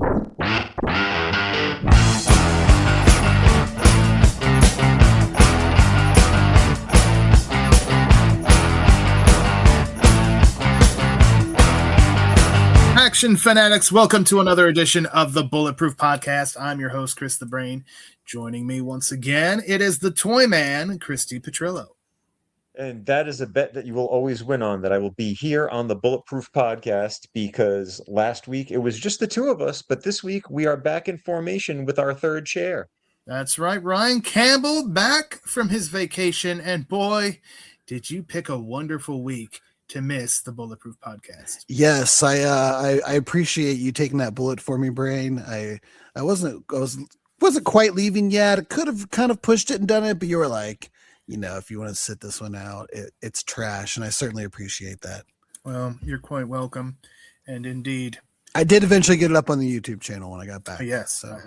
Action fanatics, welcome to another edition of the Bulletproof Podcast. I'm your host, Chris the Brain. Joining me once again, it is the Toy Man, Christy Petrillo. And that is a bet that you will always win on, that I will be here on the Bulletproof Podcast, because last week it was just the two of us, but this week we are back in formation with our third chair. That's right, Ryan Campbell back from his vacation, and boy, did you pick a wonderful week to miss the Bulletproof Podcast. Yes, I appreciate you taking that bullet for me, Brain. I wasn't quite leaving yet. I could have kind of pushed it and done it, but you were like, if you want to sit this one out, it's trash, and I certainly appreciate that. Well, you're quite welcome, and indeed, I did eventually get it up on the YouTube channel when I got back. Yes, so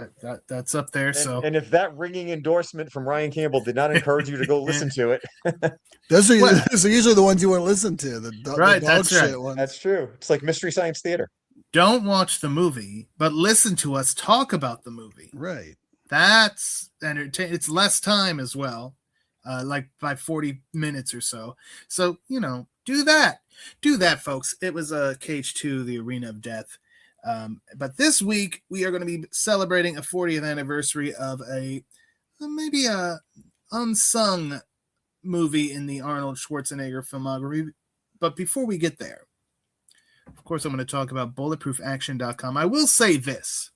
that's up there. And if that ringing endorsement from Ryan Campbell did not encourage you to go listen to it, those are usually the ones you want to listen to. The dog shit right. ones. That's true. It's like Mystery Science Theater. Don't watch the movie, but listen to us talk about the movie. Right. That's entertaining. It's less time as well, like by 40 minutes or so. So, do that. Do that, folks. It was Cage 2, The Arena of Death. But this week, we are going to be celebrating a 40th anniversary of maybe a unsung movie in the Arnold Schwarzenegger filmography. But before we get there, of course, I'm going to talk about bulletproofaction.com. I will say this.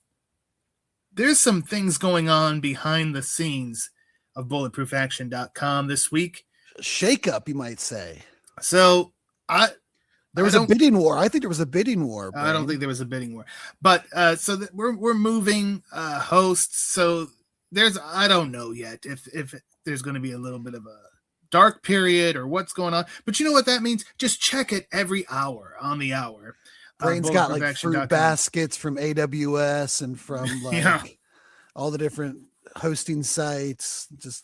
There's some things going on behind the scenes of bulletproofaction.com this week. Shake up, you might say. So there was a bidding war. I think there was a bidding war. I don't think there was a bidding war, but we're moving hosts. So I don't know yet if there's going to be a little bit of a dark period or what's going on. But you know what that means? Just check it every hour on the hour. Brain's got like fruit baskets from AWS and from all the different hosting sites. Just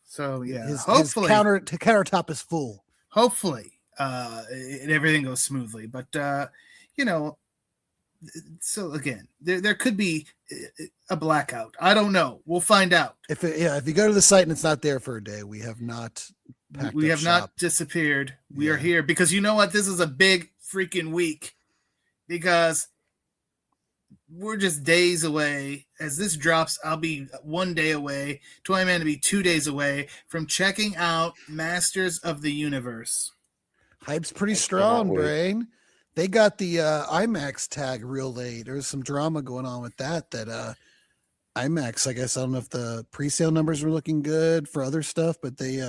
so his countertop is full. Hopefully. Everything goes smoothly, but so again, there could be a blackout. I don't know. We'll find out. If you go to the site and it's not there for a day, we have not not disappeared. We are here because you know what? This is a big freaking week because we're just days away. As this drops, I'll be 1 day away. Toyman to be 2 days away from checking out Masters of the Universe. Hype's pretty strong, Brain. They got the IMAX tag real late. There's some drama going on with that IMAX, I guess, I don't know if the pre-sale numbers were looking good for other stuff, but they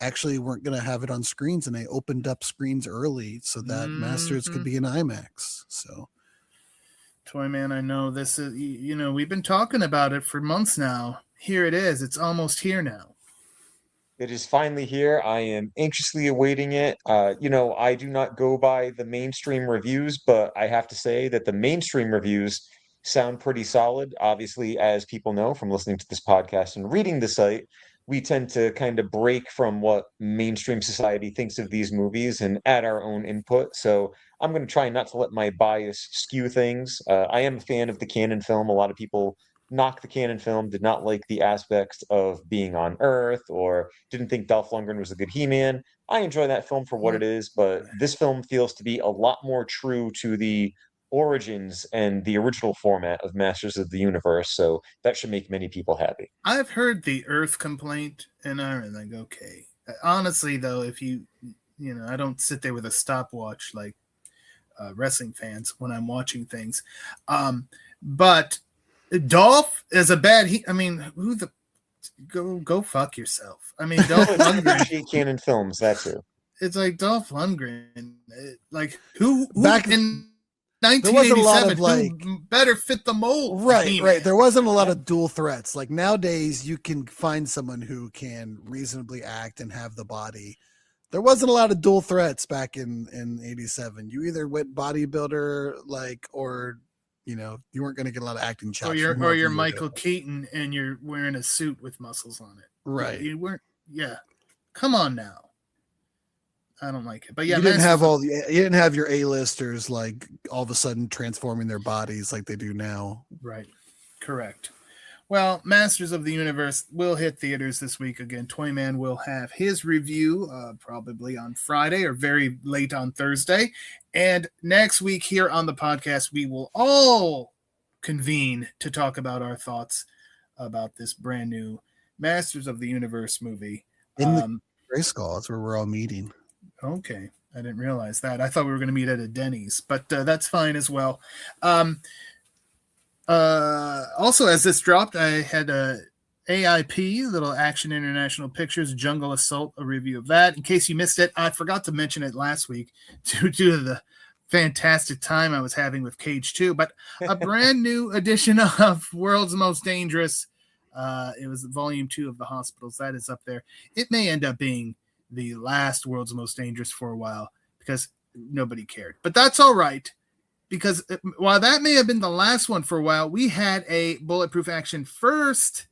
actually weren't going to have it on screens, and they opened up screens early so that Masters could be in IMAX. So, Toyman, I know this is, we've been talking about it for months now. Here it is. It's almost here now. It is finally here. I am anxiously awaiting it. I do not go by the mainstream reviews, but I have to say that the mainstream reviews sound pretty solid. Obviously, as people know from listening to this podcast and reading the site, we tend to kind of break from what mainstream society thinks of these movies and add our own input. So I'm going to try not to let my bias skew things. I am a fan of the canon film. A lot of people knock the canon film, did not like the aspects of being on Earth, or didn't think Dolph Lundgren was a good He-Man. I enjoy that film for what it is, but this film feels to be a lot more true to the origins and the original format of Masters of the Universe, so that should make many people happy. I've heard the Earth complaint, and I'm like, okay. Honestly, though, if I don't sit there with a stopwatch like wrestling fans when I'm watching things. But Dolph is a bad. Go fuck yourself. I mean, Dolph Lundgren. Canon films, that's true. It's like Dolph Lundgren. Like who back in 1987 who better fit the mold? Right. There wasn't a lot of dual threats. Like nowadays, you can find someone who can reasonably act and have the body. There wasn't a lot of dual threats back in 87. You either went bodybuilder, or you weren't going to get a lot of acting chops. Or you're Michael Keaton and you're wearing a suit with muscles on it. Right. You weren't. Yeah. Come on now. I don't like it. But yeah, you didn't have your A-listers like all of a sudden transforming their bodies like they do now. Right. Correct. Well, Masters of the Universe will hit theaters this week again. Toyman will have his review probably on Friday or very late on Thursday. And next week here on the podcast, we will all convene to talk about our thoughts about this brand new Masters of the Universe movie. In the Grayskull, that's where we're all meeting. Okay. I didn't realize that. I thought we were going to meet at a Denny's, but that's fine as well. Also, as this dropped, I had a AIP, Little Action International Pictures, Jungle Assault, a review of that. In case you missed it, I forgot to mention it last week due to the fantastic time I was having with Cage 2, but a brand new edition of World's Most Dangerous. It was volume 2 of The Hospitals. That is up there. It may end up being the last World's Most Dangerous for a while because nobody cared, but that's all right. Because while that may have been the last one for a while, we had a Bulletproof action first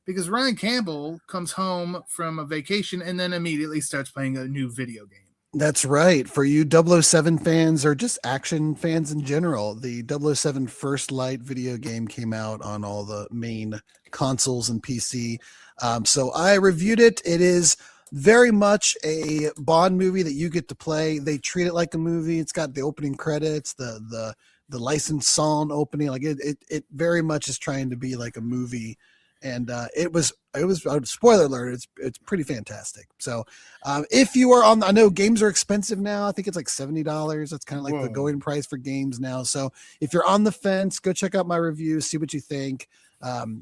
because Ryan Campbell comes home from a vacation and then immediately starts playing a new video game. That's right. For you 007 fans or just action fans in general, the 007 First Light video game came out on all the main consoles and PC. So I reviewed it. It is very much a Bond movie that you get to play. They treat it like a movie. It's got the opening credits, the licensed song opening. Like it very much is trying to be like a movie. And it was spoiler alert. It's pretty fantastic. So if you are on, I know games are expensive now. I think it's like $70. That's kind of like the going price for games now. So if you're on the fence, go check out my review, see what you think.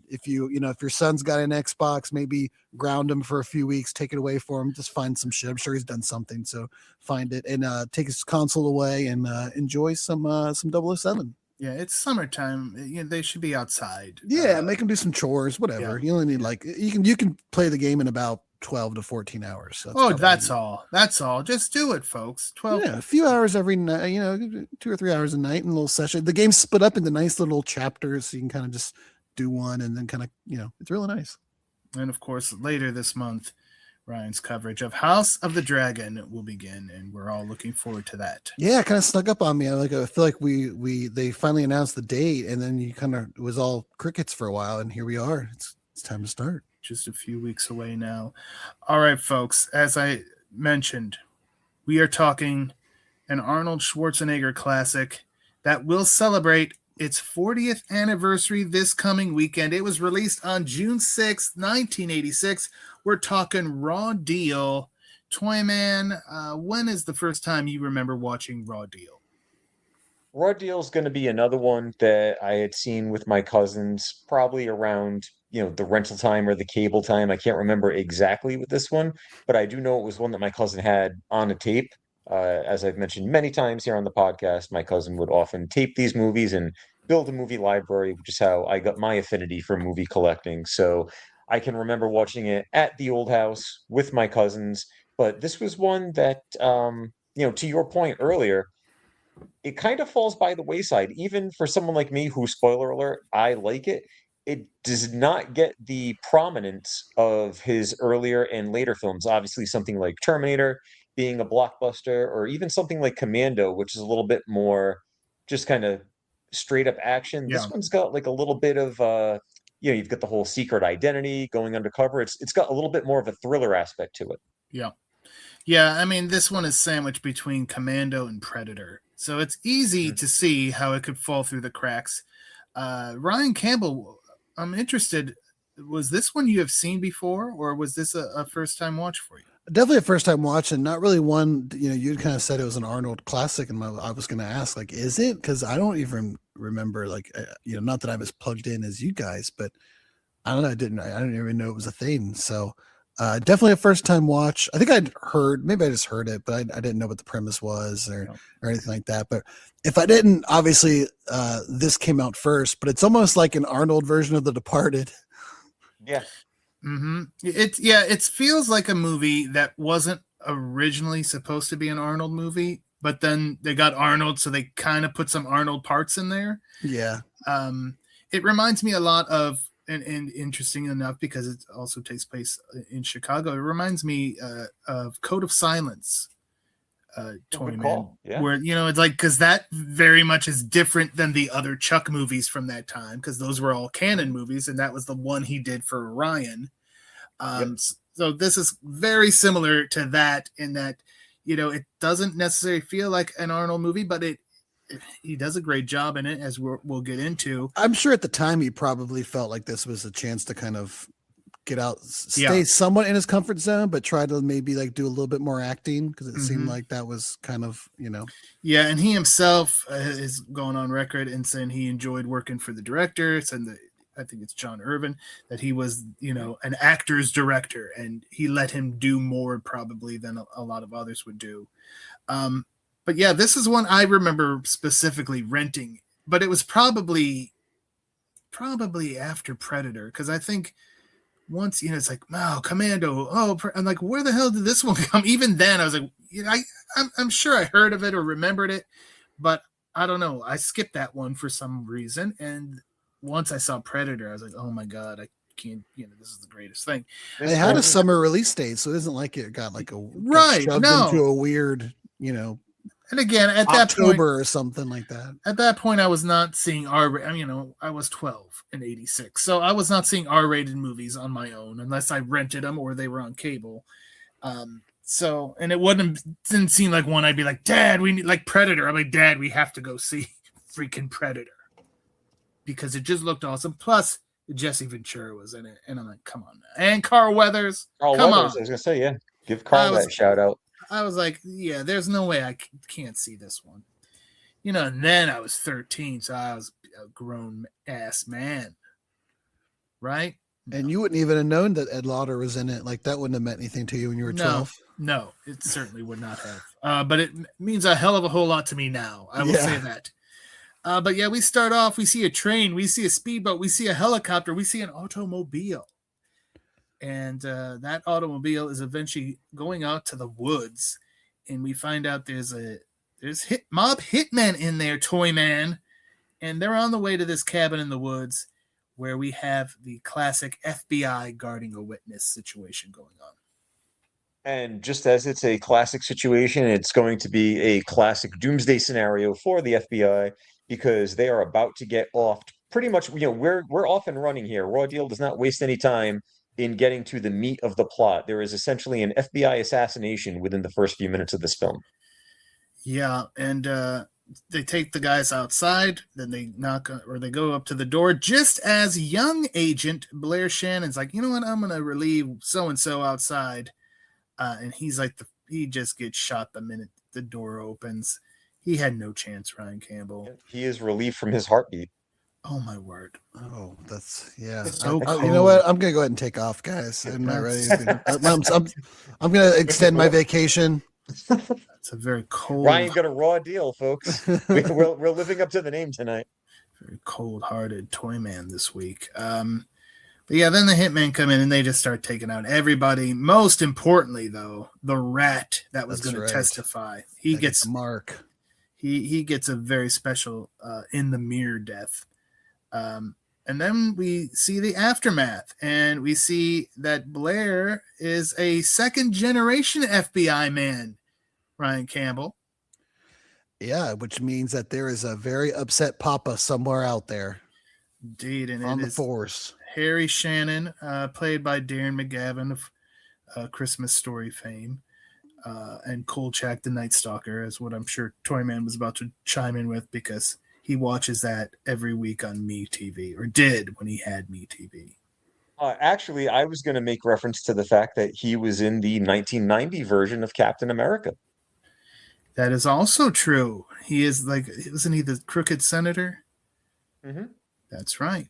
If if your son's got an Xbox, maybe ground him for a few weeks, take it away for him, just find some shit. I'm sure he's done something. So find it and take his console away and enjoy some 007. Yeah, it's summertime. They should be outside. Yeah, make them do some chores, whatever. Yeah. You only need you can play the game in about 12 to 14 hours. So that's all. That's all. Just do it, folks. 12. Yeah, a few hours every night. 2 or 3 hours a night in a little session. The game's split up into nice little chapters, so you can kind of just do one and then kind of it's really nice. And of course, later this month, Ryan's coverage of House of the Dragon will begin, and we're all looking forward to that. Yeah, it kind of snuck up on me. I feel like they finally announced the date, and then it was all crickets for a while, and here we are. It's time to start. Just a few weeks away now. All right, folks. As I mentioned, we are talking an Arnold Schwarzenegger classic that will celebrate its 40th anniversary this coming weekend. It was released on June 6th, 1986. We're talking Raw Deal. Toyman, when is the first time you remember watching Raw Deal? Raw Deal is going to be another one that I had seen with my cousins, probably around, the rental time or the cable time. I can't remember exactly with this one, but I do know it was one that my cousin had on a tape. As I've mentioned many times here on the podcast, my cousin would often tape these movies and build a movie library, which is how I got my affinity for movie collecting. So I can remember watching it at the old house with my cousins. But this was one that, to your point earlier, it kind of falls by the wayside. Even for someone like me who, spoiler alert, I like it. It does not get the prominence of his earlier and later films. Obviously, something like Terminator being a blockbuster, or even something like Commando, which is a little bit more just kind of straight up action. Yeah. This one's got like a little bit of you've got the whole secret identity going undercover. It's got a little bit more of a thriller aspect to it. Yeah, I mean, this one is sandwiched between Commando and Predator, so it's easy to see how it could fall through the cracks. Ryan Campbell, I'm interested, was this one you have seen before, or was this a first-time watch for you? Definitely a first-time watch, and not really one, you'd kind of said it was an Arnold classic, and I was going to ask, is it? Because I don't even remember, not that I'm as plugged in as you guys, but I don't know, I didn't even know it was a thing, so definitely a first-time watch. I think maybe I just heard it, but I didn't know what the premise was or anything like that, but if I didn't, obviously, this came out first, but it's almost like an Arnold version of The Departed. Yeah. Mm-hmm. It feels like a movie that wasn't originally supposed to be an Arnold movie, but then they got Arnold, so they kind of put some Arnold parts in there. Yeah. It reminds me a lot of, and interesting enough, because it also takes place in Chicago, it reminds me of Code of Silence, Toy Good Man, call. Yeah. where it's like, because that very much is different than the other Chuck movies from that time, because those were all canon movies, and that was the one he did for Orion. Yep. So this is very similar to that in that it doesn't necessarily feel like an Arnold movie, but he does a great job in it, as we'll get into. I'm sure at the time he probably felt like this was a chance to kind of get out, stay somewhat in his comfort zone, but try to maybe like do a little bit more acting, because it seemed like that was kind of, Yeah, and he himself is going on record and saying he enjoyed working for the director, and I think it's John Irvin, that he was, an actor's director, and he let him do more probably than a lot of others would do. But yeah, this is one I remember specifically renting, but it was probably after Predator, because I think once it's like, wow, Commando, I'm like, where the hell did this one come? Even then I was like, I'm sure I heard of it or remembered it, but I don't know, I skipped that one for some reason. And once I saw Predator, I was like, oh my god, I can't, this is the greatest thing. It had a summer release date, so it isn't like it got like shoved into a weird, and again, at October that point, or something like that. At that point, I was not seeing I was 12 in '86, so I was not seeing R-rated movies on my own unless I rented them or they were on cable. So, and it didn't seem like one I'd be like, Dad, we need, like Predator. I'm like, Dad, we have to go see freaking Predator, because it just looked awesome. Plus, Jesse Ventura was in it, and I'm like, come on now. And Carl Weathers. Carl come Weathers, on. I was gonna say, yeah, give Carl that shout out. I was like, yeah, there's no way I can't see this one. And then I was 13, so I was a grown ass man. Right? And you wouldn't even have known that Ed Lauder was in it. Like, that wouldn't have meant anything to you when you were 12. No, it certainly would not have. But it means a hell of a whole lot to me now. I will say that. But yeah, we start off, we see a train, we see a speedboat, we see a helicopter, we see an automobile. And that automobile is eventually going out to the woods, and we find out there's mob hitmen in there, Toy Man, and they're on the way to this cabin in the woods where we have the classic FBI guarding a witness situation going on. And just as it's a classic situation, it's going to be a classic doomsday scenario for the FBI, because they are about to get offed. Pretty much, we're off and running here. Raw Deal does not waste any time in getting to the meat of the plot. There is essentially an FBI assassination within the first few minutes of this film. Yeah, and they take the guys outside, then they they go up to the door, just as young agent Blair Shannon's like, you know what, I'm going to relieve so-and-so outside. And he's like, he just gets shot the minute the door opens. He had no chance, Ryan Campbell. He is relieved from his heartbeat. Oh my word! Oh, that's It's so cold. You know what? I'm gonna go ahead and take off, guys. I'm not ready. I'm gonna extend my vacation. It's a very cold. Ryan got a raw deal, folks. We're living up to the name tonight. Very cold-hearted Toy Man this week. But yeah, then the hitmen come in and they just start taking out everybody. Most importantly, though, the rat that was going to testify. He gets a mark. He gets a very special in the mirror death. And then we see the aftermath, and we see that Blair is a second-generation FBI man, Ryan Campbell. Yeah, which means that there is a very upset papa somewhere out there. Indeed, and on the force. Harry Shannon, played by Darren McGavin of Christmas Story fame, and Kolchak the Night Stalker, is what I'm sure Toyman was about to chime in with, because he watches that every week on MeTV, or did when he had MeTV. Actually, I was going to make reference to the fact that he was in the 1990 version of Captain America. That is also true. He is wasn't he the crooked senator? Mm-hmm. That's right.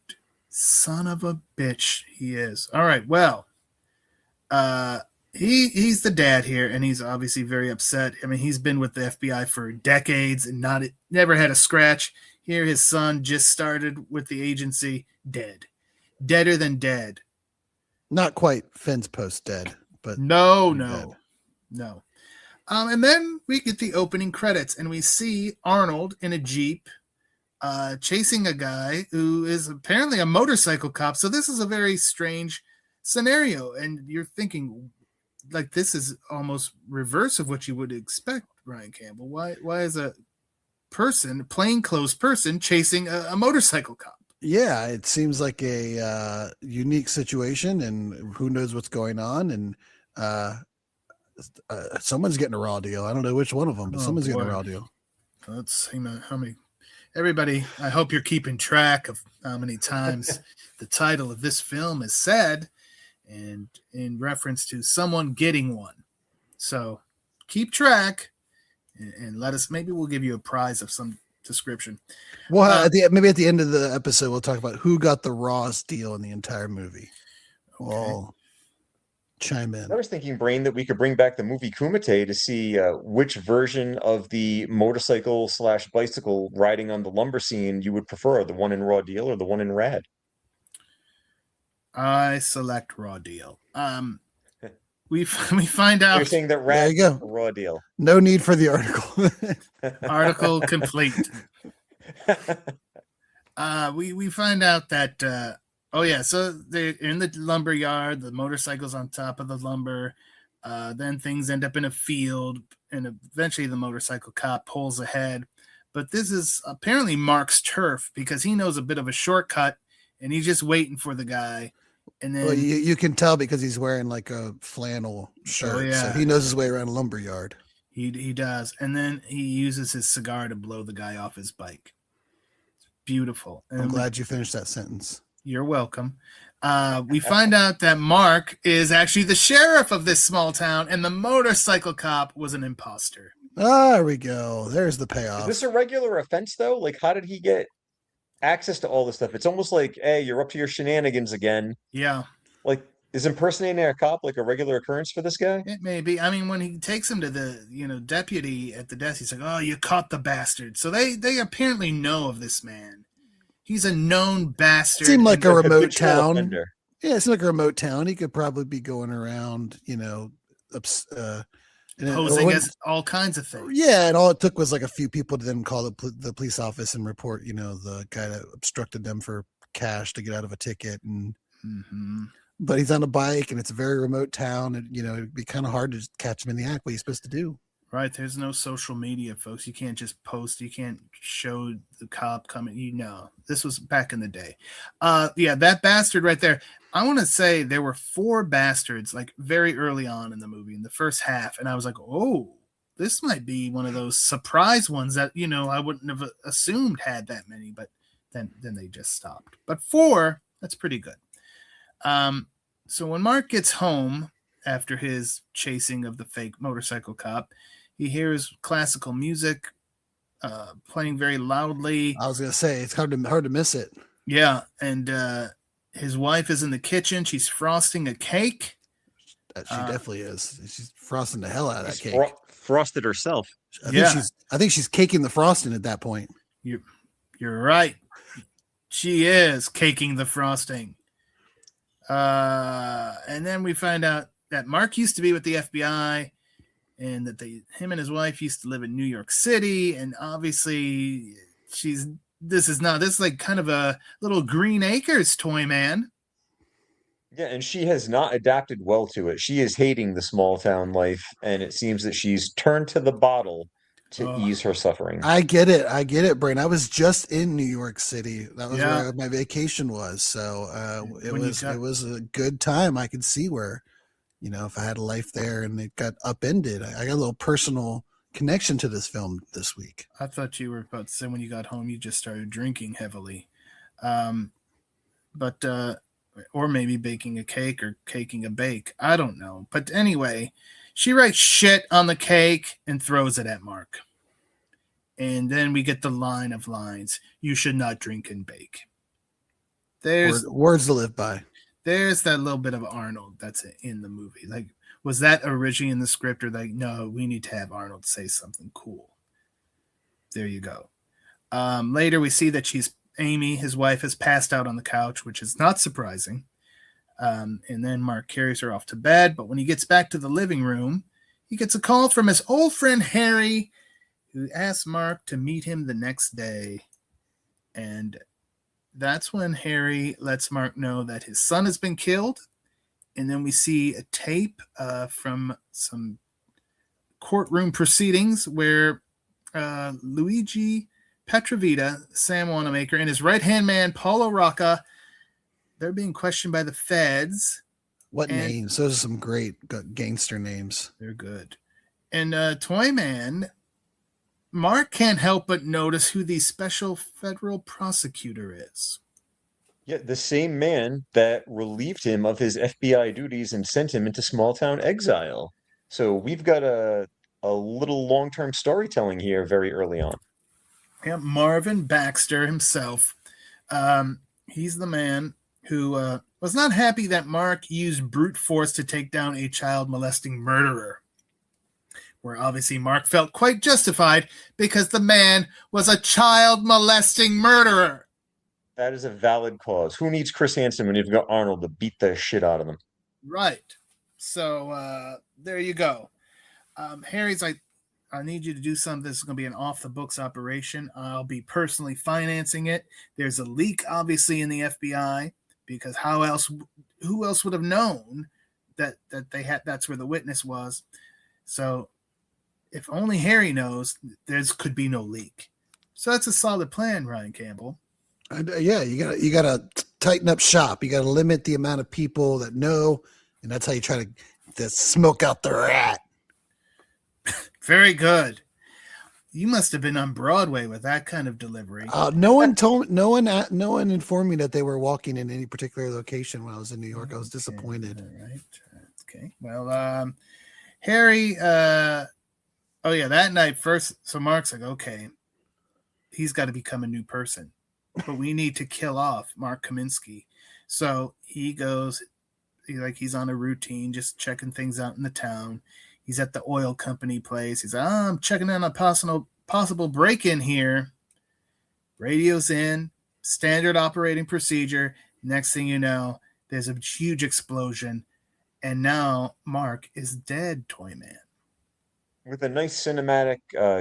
Son of a bitch, he is. All right, well, he's the dad here, and he's obviously very upset. I mean, he's been with the FBI for decades and never had a scratch. Here, his son just started with the agency, dead. Deader than dead. Not quite fence post dead, but no. Dead. And then we get the opening credits, and we see Arnold in a Jeep chasing a guy who is apparently a motorcycle cop. So this is a very strange scenario, and you're thinking, like, this is almost reverse of what you would expect. Ryan Campbell? Why is a plainclothes person chasing a motorcycle cop? Yeah, it seems like a unique situation, and who knows what's going on. And someone's getting a raw deal. I don't know which one of them, but someone's getting a raw deal. Let's see how many. Everybody, I hope you're keeping track of how many times the title of this film is said, and in reference to someone getting one. So keep track and let us. Maybe we'll give you a prize of some description. Well, maybe at the end of the episode, we'll talk about who got the rawest deal in the entire movie. Okay. We'll chime in. I was thinking, Brain, that we could bring back the movie Kumite to see which version of the motorcycle / bicycle riding on the lumber scene you would prefer, the one in Raw Deal or the one in Rad. I select Raw Deal. We find out. You're saying that Rad, there you go. Raw Deal. No need for the article. Article complete. We find out that so they're in the lumber yard, the motorcycle's on top of the lumber, then things end up in a field, and eventually the motorcycle cop pulls ahead. But this is apparently Mark's turf because he knows a bit of a shortcut, and he's just waiting for the guy. And then you can tell because he's wearing like a flannel shirt, so he knows his way around a lumber yard. He does, and then he uses his cigar to blow the guy off his bike. It's beautiful. And I'm glad you finished that sentence. You're welcome. We find out that Mark is actually the sheriff of this small town, and the motorcycle cop was an imposter. There we go. There's the payoff. Is this a regular offense, though? Like, how did he get access to all this stuff? It's almost like, hey, you're up to your shenanigans again. Yeah. Like, is impersonating a cop like a regular occurrence for this guy? It may be. I mean, when he takes him to the deputy at the desk, he's like, "Oh, you caught the bastard." So they apparently know of this man. He's a known bastard. Seemed like a remote town. Yeah, it's like a remote town. He could probably be going around, posing as all kinds of things. Yeah, and all it took was like a few people to then call the police office and report, the guy that obstructed them for cash to get out of a ticket. And but he's on a bike, and it's a very remote town, and it'd be kind of hard to catch him in the act. What he's supposed to do? Right, there's no social media, folks. You can't just post. You can't show the cop coming. This was back in the day. That bastard right there. I want to say there were 4 bastards, like very early on in the movie, in the first half, and I was like, oh, this might be one of those surprise ones that I wouldn't have assumed had that many, but then they just stopped. But 4, that's pretty good. So when Mark gets home after his chasing of the fake motorcycle cop, he hears classical music playing very loudly. I was gonna say it's hard to miss it. Yeah, and his wife is in the kitchen. She's frosting a cake. She definitely is. She's frosting the hell out of that cake. Frosted herself. I think she's caking the frosting at that point. You're right. She is caking the frosting. And then we find out that Mark used to be with the FBI, and that him and his wife used to live in New York City, and obviously this is like kind of a little Green Acres toy, man. Yeah, and she has not adapted well to it. She is hating the small town life, and it seems that she's turned to the bottle to ease her suffering. I get it, Brain. I was just in New York City. That was where my vacation was. So it was a good time. I could see where, if I had a life there and it got upended. I got a little personal connection to this film this week. I thought you were about to say when you got home you just started drinking heavily. Or maybe baking a cake or caking a bake. I don't know. But anyway, she writes shit on the cake and throws it at Mark. And then we get the line of lines. You should not drink and bake. There's words to live by. There's that little bit of Arnold that's in the movie. Like, was that originally in the script, or like, no, we need to have Arnold say something cool? There you go. Later, we see that Amy, his wife, has passed out on the couch, which is not surprising. And then Mark carries her off to bed. But when he gets back to the living room, he gets a call from his old friend Harry, who asks Mark to meet him the next day. And that's when Harry lets Mark know that his son has been killed. And then we see a tape from some courtroom proceedings where Luigi Petrovita, Sam Wanamaker, and his right-hand man, Paulo Rocca, they're being questioned by the feds. What names? Those are some great gangster names. They're good. And Toyman, Mark can't help but notice who the special federal prosecutor is. Yeah, the same man that relieved him of his FBI duties and sent him into small-town exile. So we've got a little long-term storytelling here very early on. Yeah, Marvin Baxter himself. He's the man who was not happy that Mark used brute force to take down a child molesting murderer. Where obviously Mark felt quite justified because the man was a child molesting murderer. That is a valid cause. Who needs Chris Hansen when you've got Arnold to beat the shit out of him? Right. So there you go. Harry's like, I need you to do something. This is going to be an off-the-books operation. I'll be personally financing it. There's a leak, obviously, in the FBI because who else would have known that they had? That's where the witness was. So if only Harry knows, there could be no leak. So that's a solid plan, Ryan Campbell. Yeah, you gotta tighten up shop. You gotta limit the amount of people that know, and that's how you try to smoke out the rat. Very good. You must have been on Broadway with that kind of delivery. No one informed me that they were walking in any particular location when I was in New York. I was disappointed. All right. Okay. Well, Harry. Oh yeah, that night first. So Mark's like, okay, he's got to become a new person, but we need to kill off Mark Kaminsky. So he goes, he's on a routine, just checking things out in the town. He's at the oil company place. He's like, I'm checking on a possible break-in here. Radio's in, standard operating procedure. Next thing you know, there's a huge explosion, and now Mark is dead, Toyman. With a nice cinematic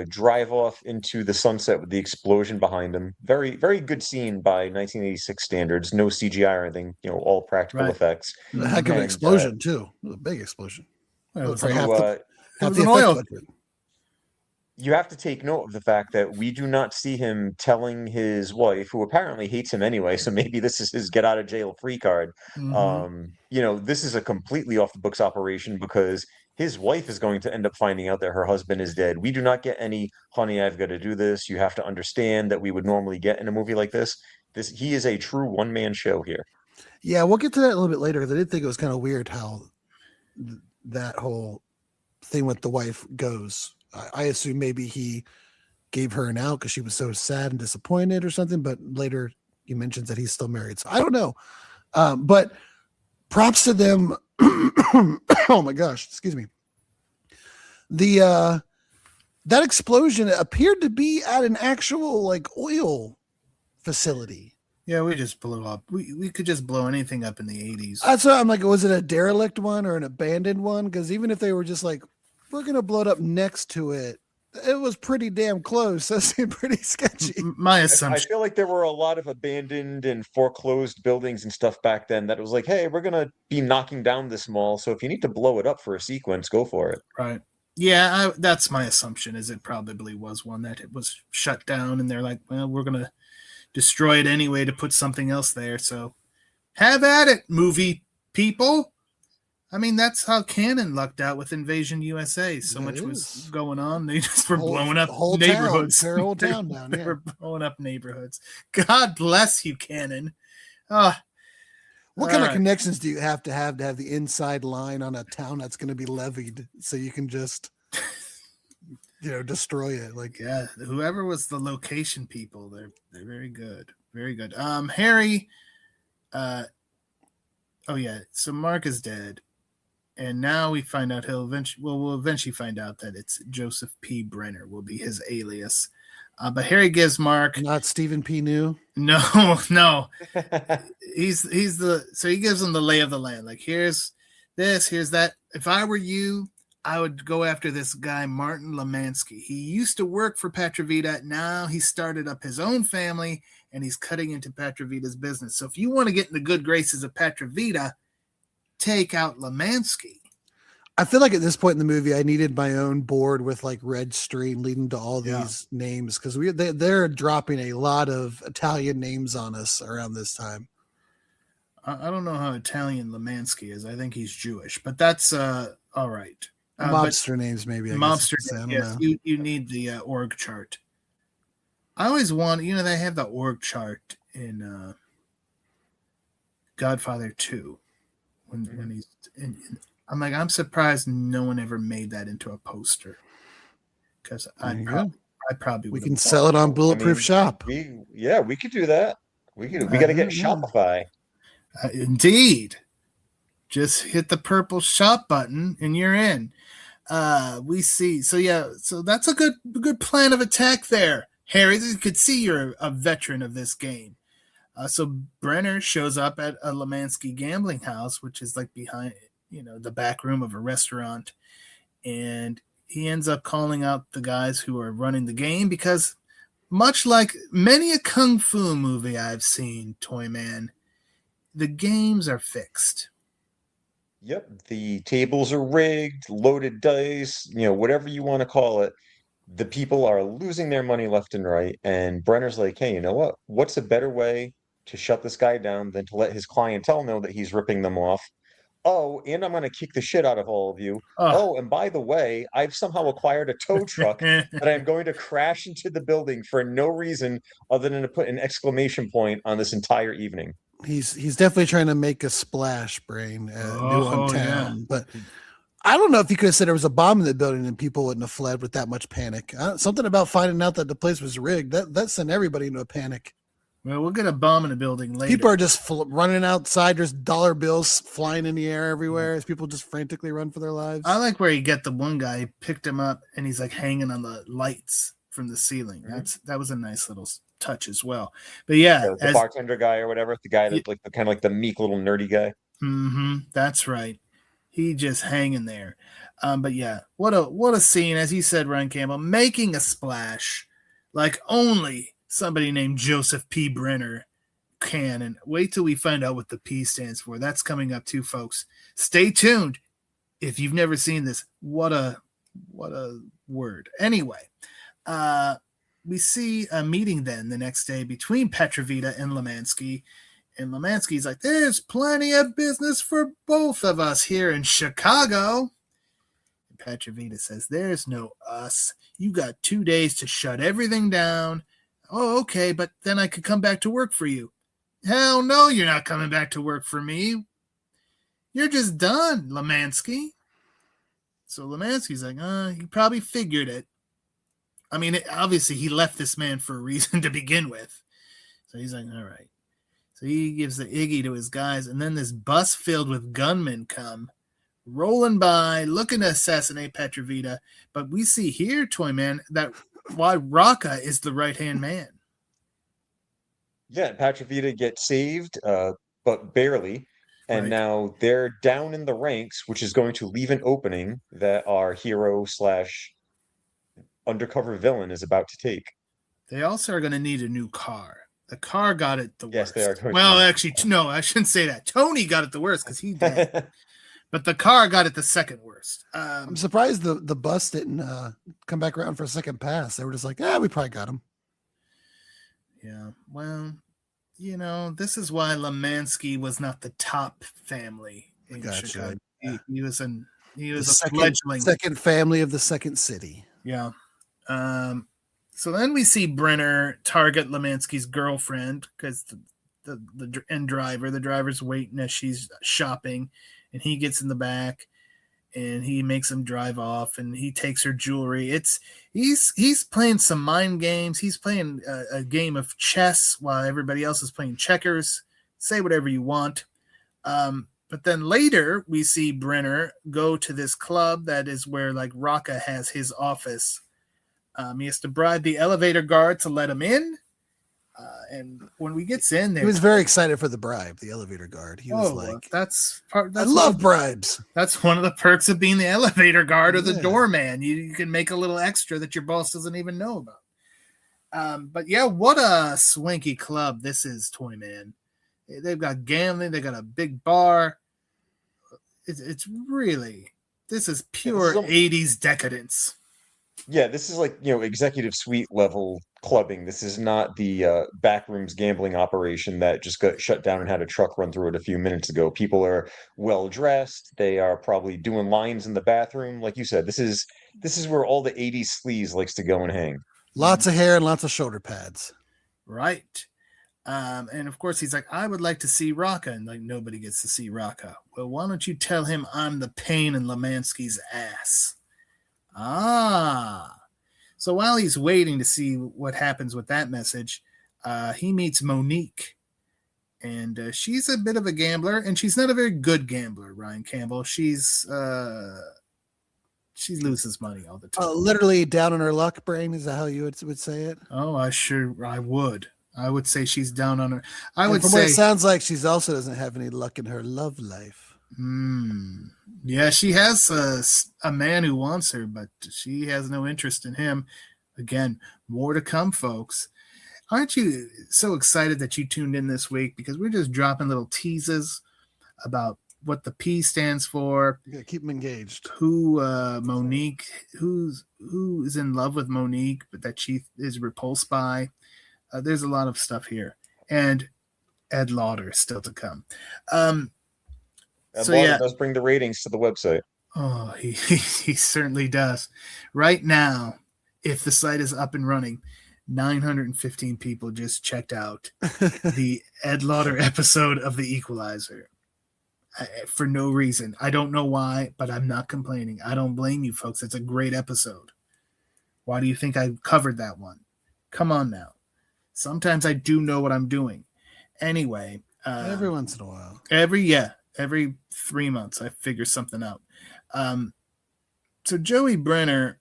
drive off into the sunset with the explosion behind him. Very, very good scene by 1986 standards. No CGI or anything, all practical effects. A heck of an explosion, too. It was a big explosion. It was like half the oil. You have to take note of the fact that we do not see him telling his wife, who apparently hates him anyway, so maybe this is his get out of jail free card. Mm-hmm. This is a completely off the books operation because his wife is going to end up finding out that her husband is dead. We do not get any, honey, I've got to do this. You have to understand that we would normally get in a movie like this. He is a true one-man show here. Yeah, we'll get to that a little bit later because I did think it was kind of weird how that whole thing with the wife goes. I assume maybe he gave her an out because she was so sad and disappointed or something, but later he mentions that he's still married. So I don't know. But props to them. Oh my gosh, excuse me. That explosion appeared to be at an actual oil facility. Yeah, we just blew up. We could just blow anything up in the 80s. That's what I'm like, was it a derelict one or an abandoned one? Because even if they were just like, we're going to blow it up next to it, it was pretty damn close. That seemed pretty sketchy. My assumption. I feel like there were a lot of abandoned and foreclosed buildings and stuff back then that was like, hey, we're going to be knocking down this mall. So if you need to blow it up for a sequence, go for it. Right. Yeah, that's my assumption is it probably was one that it was shut down and they're like, well, we're going to destroy it anyway to put something else there. So have at it, movie people. I mean, that's how Cannon lucked out with Invasion USA. So much was going on. They just were blowing up neighborhoods. Their whole town down. They were blowing up neighborhoods. God bless you, Cannon. What kind of connections do you have to have the inside line on a town that's going to be levied so you can just, destroy it? Yeah, whoever was the location people, they're very good. Very good. Harry, so Mark is dead. And now we find out we'll eventually find out that it's Joseph P. Brenner will be his alias. But Harry gives Mark not Stephen P. New. No. He gives him the lay of the land. Like, here's this, here's that. If I were you, I would go after this guy, Martin Lemansky. He used to work for Petrovita. Now he started up his own family and he's cutting into Petrovita's business. So if you want to get in the good graces of Petrovita, take out Lemansky. I feel like at this point in the movie, I needed my own board with like red string leading to all Yeah. these names because they're dropping a lot of Italian names on us around this time. I don't know how Italian Lemansky is. I think he's Jewish, but that's all right. Mobster names, maybe. I Mobster, guess I don't yes, know. you need the org chart. I always want, they have the org chart in Godfather 2 when he's I'm like, I'm surprised no one ever made that into a poster because I probably we can sell it on Bulletproof Shop. We could do that. We got to get Shopify. Indeed. Just hit the purple shop button and you're in. We see. So that's a good plan of attack there. Harry, you could see you're a veteran of this game. So Brenner shows up at a Lemansky gambling house, which is like behind, the back room of a restaurant. And he ends up calling out the guys who are running the game because much like many a Kung Fu movie I've seen, Toyman, the games are fixed. Yep. The tables are rigged, loaded dice, whatever you want to call it. The people are losing their money left and right. And Brenner's like, hey, you know what? What's a better way to shut this guy down than to let his clientele know that he's ripping them off? Oh, and I'm going to kick the shit out of all of you. Oh, and by the way, I've somehow acquired a tow truck that I'm going to crash into the building for no reason other than to put an exclamation point on this entire evening. He's definitely trying to make a splash, Brain, new on town. Yeah. But I don't know if he could have said there was a bomb in the building and people wouldn't have fled with that much panic. Something about finding out that the place was rigged, that sent everybody into a panic. Well, we'll get a bomb in the building later. People are just running outside. There's dollar bills flying in the air everywhere as people just frantically run for their lives. I like where you get the one guy, he picked him up, and he's like hanging on the lights from the ceiling. That was a nice little touch as well. But yeah, the bartender guy or whatever, the guy that's like kind of like the meek little nerdy guy. That's right. He just hanging there. But yeah, what a scene, as you said, Ryan Campbell, making a splash like only somebody named Joseph P. Brenner can. And wait till we find out what the P stands for. That's coming up too, folks. Stay tuned. If you've never seen this, what a word. Anyway, we see a meeting then the next day between Petrovita and Lemansky. And Lemansky's like, there's plenty of business for both of us here in Chicago. And Petrovita says, there's no us. You got 2 days to shut everything down. Oh, okay, but then I could come back to work for you. Hell no, you're not coming back to work for me. You're just done, Lemansky. So Lemansky's like, he probably figured it. I mean, obviously he left this man for a reason to begin with. So he's like, all right. So he gives the Iggy to his guys, and then this bus filled with gunmen come, rolling by, looking to assassinate Petrovita. But we see here, Toyman, that why Rocca is the right-hand man. Yeah, Petrovita gets saved, but barely. And now they're down in the ranks, which is going to leave an opening that our hero / undercover villain is about to take. They also are going to need a new car. The car got it the worst. Yes, they are. Well, actually, no, I shouldn't say that. Tony got it the worst because he did. But the car got it the second worst. I'm surprised the bus didn't come back around for a second pass. They were just like, we probably got him. Yeah, well, this is why Lemansky was not the top family in Chicago. Yeah. He was a fledgling. Second family of the second city. Yeah. So then we see Brenner target Lemansky's girlfriend because the driver's waiting as she's shopping. And he gets in the back and he makes him drive off and he takes her jewelry. He's playing some mind games. He's playing a game of chess while everybody else is playing checkers. Say whatever you want. But then later we see Brenner go to this club that is where like Rocca has his office. He has to bribe the elevator guard to let him in. And when we gets in there, he was very excited for the bribe. The elevator guard. He was like, I love bribes. That's one of the perks of being the elevator guard or the doorman. You can make a little extra that your boss doesn't even know about. But yeah, what a swanky club this is, Toyman. They've got gambling. They got a big bar. It's really pure 80s decadence. Yeah, this is like, executive suite level clubbing. This is not the backrooms gambling operation that just got shut down and had a truck run through it a few minutes ago. People are well dressed. They are probably doing lines in the bathroom. Like you said, this is where all the 80s sleaze likes to go and hang. Lots of hair and lots of shoulder pads. Right. And of course he's like, I would like to see Rocca, and like nobody gets to see Rocca. Well, why don't you tell him I'm the pain in Lemansky's ass? So while he's waiting to see what happens with that message, he meets Monique, and she's a bit of a gambler, and she's not a very good gambler. Ryan Campbell, she loses money all the time. Literally down on her luck, Brain. Is that how you would say it? Oh, I would. I would say she's down on her. From what it sounds like, she's also doesn't have any luck in her love life. Yeah, she has a man who wants her, but she has no interest in him. Again, more to come, folks. Aren't you so excited that you tuned in this week? Because we're just dropping little teases about what the P stands for. You gotta keep them engaged. Monique, who is in love with Monique, but that she is repulsed by. There's a lot of stuff here, and Ed Lauder still to come. Ed Lauder does bring the ratings to the website. Oh, he certainly does. Right now, if the site is up and running, 915 people just checked out the Ed Lauder episode of The Equalizer for no reason. I don't know why, but I'm not complaining. I don't blame you, folks. It's a great episode. Why do you think I covered that one? Come on now. Sometimes I do know what I'm doing. Anyway. Every once in a while. Every 3 months I figure something out. So Joey Brenner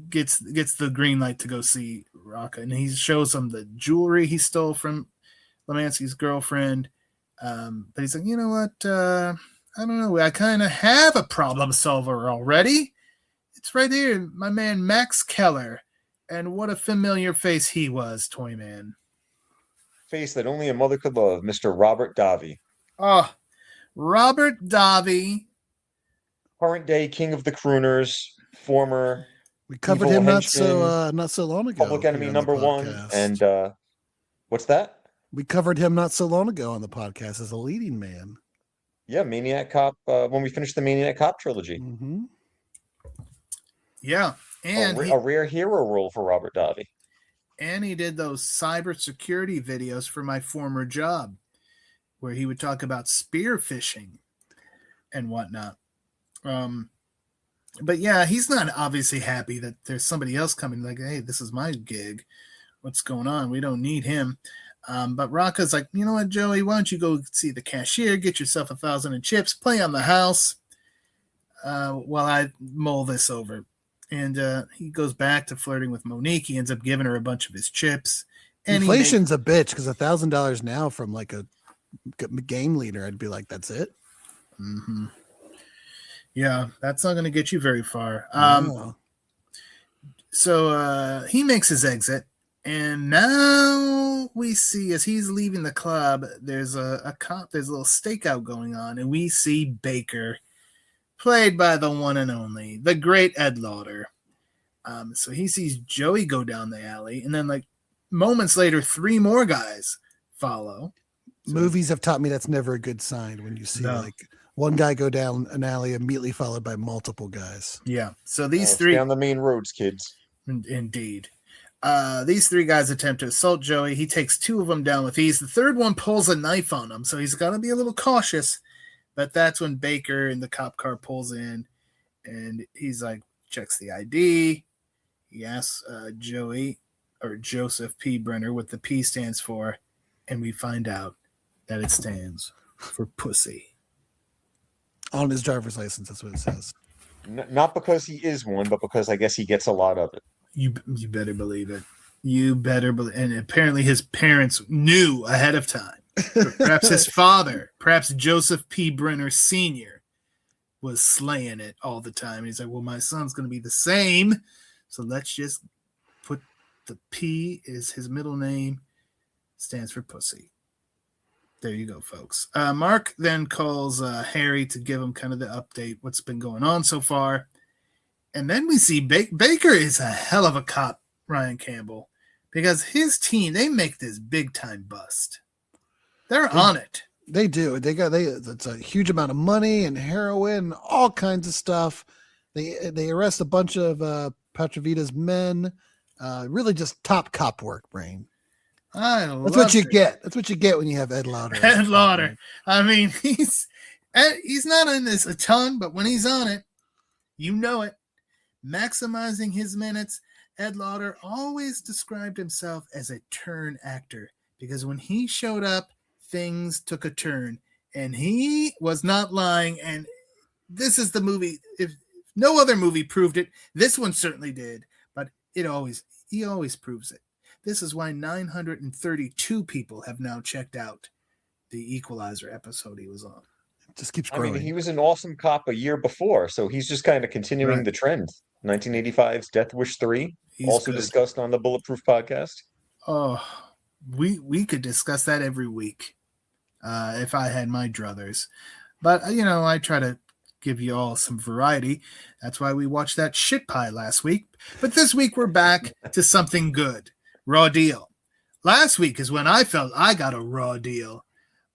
gets the green light to go see Rocca, and he shows him the jewelry he stole from Lemansky's girlfriend. But he's like, you know what? I don't know. I kind of have a problem solver already. It's right here, my man Max Keller. And what a familiar face he was, Toyman. Face that only a mother could love, Mr. Robert Davi. Oh, Robert Davi. Current day king of the crooners, former. We covered him not so long ago. Public enemy number one. And what's that? We covered him not so long ago on the podcast as a leading man. Yeah, Maniac Cop, when we finished the Maniac Cop trilogy. Mm-hmm. Yeah. And a rare hero role for Robert Davi. And he did those cybersecurity videos for my former job, where he would talk about spear phishing and whatnot. But yeah, he's not obviously happy that there's somebody else coming like, hey, this is my gig. What's going on? We don't need him. But Rocca's like, you know what, Joey, why don't you go see the cashier, get yourself 1,000 in chips, play on the house while I mull this over. And he goes back to flirting with Monique. He ends up giving her a bunch of his chips. And inflation's a bitch, because $1,000 now from like a game leader, I'd be like, that's it. Mm-hmm. Yeah, that's not going to get you very far. So he makes his exit, and now we see as he's leaving the club, there's a little stakeout going on, and we see Baker, played by the one and only, the great Ed Lauder. So he sees Joey go down the alley, and then like moments later, 3 more guys follow. So, movies have taught me that's never a good sign when you see like one guy go down an alley immediately followed by multiple guys. Yeah. So these 3 stay on the main roads, kids. Indeed. These 3 guys attempt to assault Joey. He takes 2 of them down with ease. The third one pulls a knife on him, so he's got to be a little cautious. But that's when Baker in the cop car pulls in, and he's like, checks the ID. He asks Joey or Joseph P. Brenner what the P stands for, and we find out that it stands for pussy. On his driver's license, that's what it says. Not because he is one, but because I guess he gets a lot of it. You better believe it. You better believe. And apparently his parents knew ahead of time. Perhaps his father, perhaps Joseph P. Brenner Sr. was slaying it all the time. He's like, well, my son's going to be the same. So let's just put the P is his middle name, stands for pussy. There you go, folks. Mark then calls Harry to give him kind of the update, what's been going on so far. And then we see Baker is a hell of a cop, Ryan Campbell, because his team, they make this big time bust. They're on it. They do. It's a huge amount of money and heroin, all kinds of stuff. They arrest a bunch of Petrovita's men. Really just top cop work, Brain. That's what you get. That's what you get when you have Ed Lauder. Ed Lauder. I mean, he's not in this a ton, but when he's on it, you know it. Maximizing his minutes, Ed Lauder always described himself as a turn actor because when he showed up, things took a turn, and he was not lying. And this is the movie. If no other movie proved it, this one certainly did. But he always proves it. This is why 932 people have now checked out the Equalizer episode he was on. It just keeps growing. I mean, he was an awesome cop a year before, so he's just kind of continuing the trend. 1985's Death Wish 3, also good. Discussed on the Bulletproof podcast. Oh, we could discuss that every week if I had my druthers. But, I try to give you all some variety. That's why we watched that shit pie last week. But this week we're back to something good. Raw deal. Last week is when I felt I got a raw deal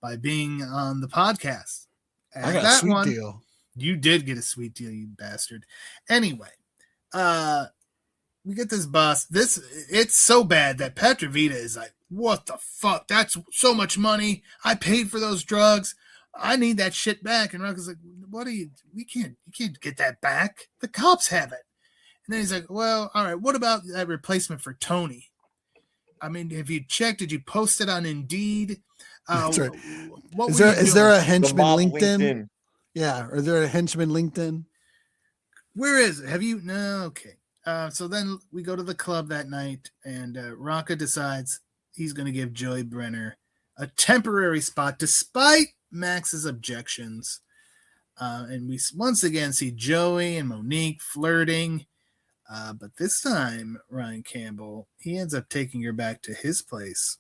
by being on the podcast. And I got a sweet deal. You did get a sweet deal, you bastard. Anyway, we get this bus. It's so bad that Petrovita is like, what the fuck? That's so much money. I paid for those drugs. I need that shit back. And Rocco's like, you can't get that back. The cops have it. And then he's like, well, all right, what about that replacement for Tony? I mean, have you checked? Did you post it on Indeed? That's right. Is there a henchman LinkedIn? Yeah. Or is there a henchman LinkedIn? Where is it? Have you? No. Okay. So then we go to the club that night, and Rocca decides he's going to give Joey Brenner a temporary spot despite Max's objections. And we once again see Joey and Monique flirting. But this time, Ryan Campbell, he ends up taking her back to his place.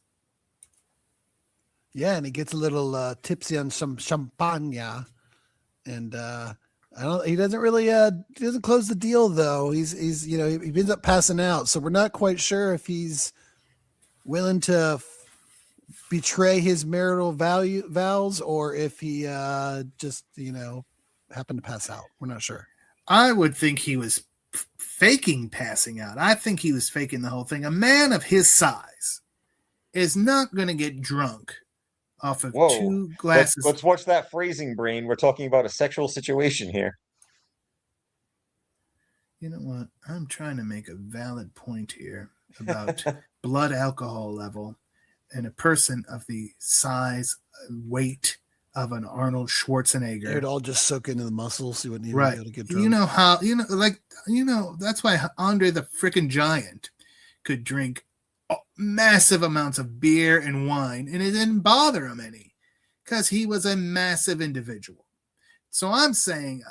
Yeah, and he gets a little tipsy on some champagne, and he doesn't really he doesn't close the deal though. He ends up passing out, so we're not quite sure if he's willing to betray his marital vows or if he just happened to pass out. We're not sure. I would think he was faking passing out. I think he was faking the whole thing. A man of his size is not going to get drunk off of 2 glasses. Let's watch that phrasing, Brain. We're talking about a sexual situation here. You know what? I'm trying to make a valid point here about blood alcohol level in a person of the size, weight of an Arnold Schwarzenegger. It would all just soak into the muscles. You wouldn't even be able to get drunk. That's why Andre the frickin' Giant could drink massive amounts of beer and wine, and it didn't bother him any because he was a massive individual. So I'm saying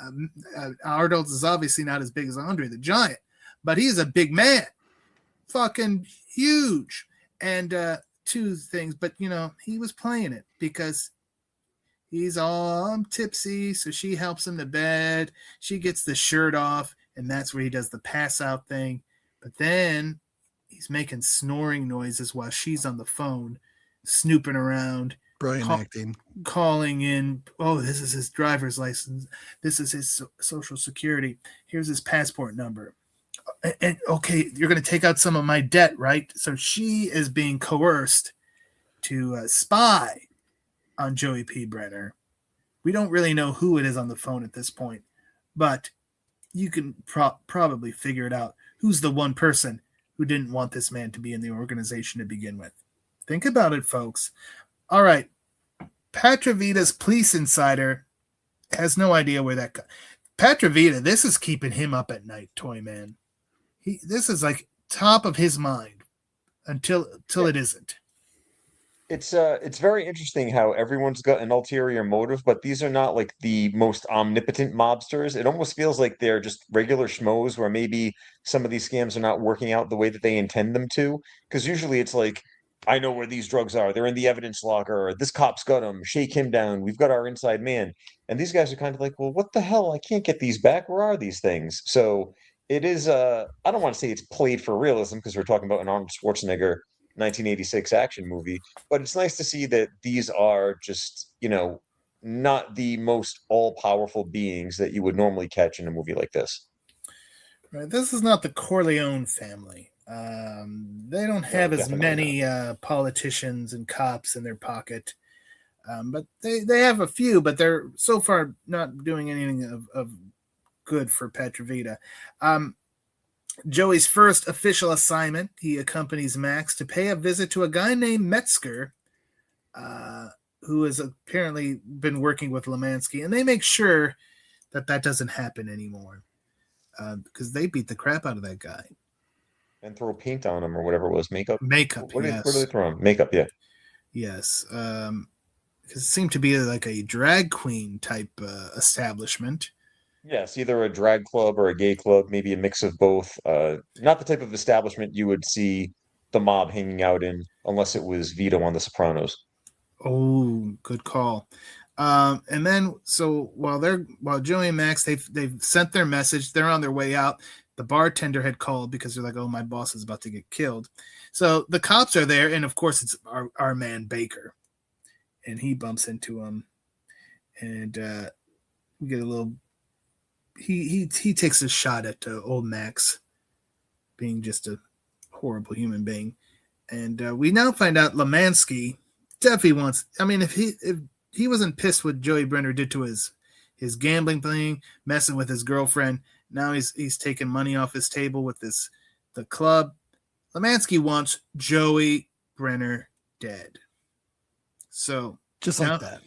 Arnold is obviously not as big as Andre the Giant, but he's a big man, fucking huge. And 2 things, but he was playing it because he's all tipsy, so she helps him to bed. She gets the shirt off, and that's where he does the pass out thing. But then he's making snoring noises while she's on the phone, snooping around. Brilliant acting. Calling in, oh, this is his driver's license. This is his social security. Here's his passport number. And okay, you're going to take out some of my debt, right? So she is being coerced to spy on Joey P. Brenner. We don't really know who it is on the phone at this point, but you can probably figure it out. Who's the one person who didn't want this man to be in the organization to begin with? Think about it, folks. All right. Petrovita's police insider has no idea where that Petrovita, this is keeping him up at night, Toy Man. This is like top of his mind until it isn't. It's very interesting how everyone's got an ulterior motive, but these are not like the most omnipotent mobsters. It almost feels like they're just regular schmoes where maybe some of these scams are not working out the way that they intend them to. Because usually it's like I know where these drugs are. They're in the evidence locker. This cop's got them. Shake him down. We've got our inside man. And these guys are kind of like, well, what the hell? I can't get these back. Where are these things? So it is, I don't want to say it's played for realism because we're talking about an Arnold Schwarzenegger 1986 action movie, but it's nice to see that these are just, not the most all-powerful beings that you would normally catch in a movie like this. Right. This is not the Corleone family. They don't have as many politicians and cops in their pocket. But they have a few, but they're so far not doing anything of good for Petrovita. Joey's first official assignment, he accompanies Max to pay a visit to a guy named Metzger, who has apparently been working with Lemansky, and they make sure that doesn't happen anymore because they beat the crap out of that guy. And throw paint on him or whatever it was, makeup. Makeup, yes. What do they throw on? Makeup, yeah. Yes. Because it seemed to be like a drag queen type establishment. Yes, either a drag club or a gay club, maybe a mix of both. Not the type of establishment you would see the mob hanging out in unless it was Vito on The Sopranos. Oh, good call. And then, so while Joey and Max, they've sent their message, they're on their way out. The bartender had called because they're like, oh, my boss is about to get killed. So the cops are there, and of course it's our man Baker. And he bumps into him. And we get a little... He takes a shot at old Max being just a horrible human being. And we now find out Lemansky definitely wants... I mean, if he wasn't pissed what Joey Brenner did to his gambling thing, messing with his girlfriend... Now he's taking money off his table with the club. Lemansky wants Joey Brenner dead. So just like that.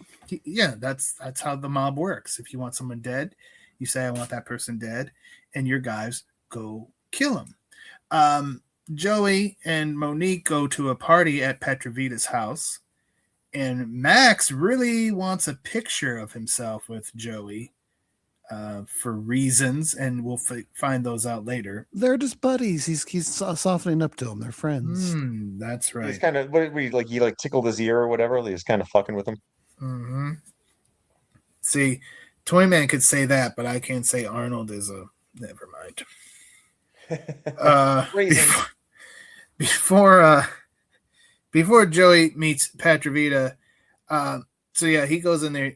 That's how the mob works. If you want someone dead, you say, I want that person dead, and your guys go kill him. Joey and Monique go to a party at Petrovita's house, and Max really wants a picture of himself with Joey. For reasons, and we'll find those out later. They're just buddies. He's softening up to them. They're friends. That's right. He's kind of he tickled his ear or whatever. He's kind of fucking with him. Mm-hmm. See, Toyman could say that, but I can't say Arnold is a. Never mind. Before Joey meets Petrovita, so yeah, he goes in there.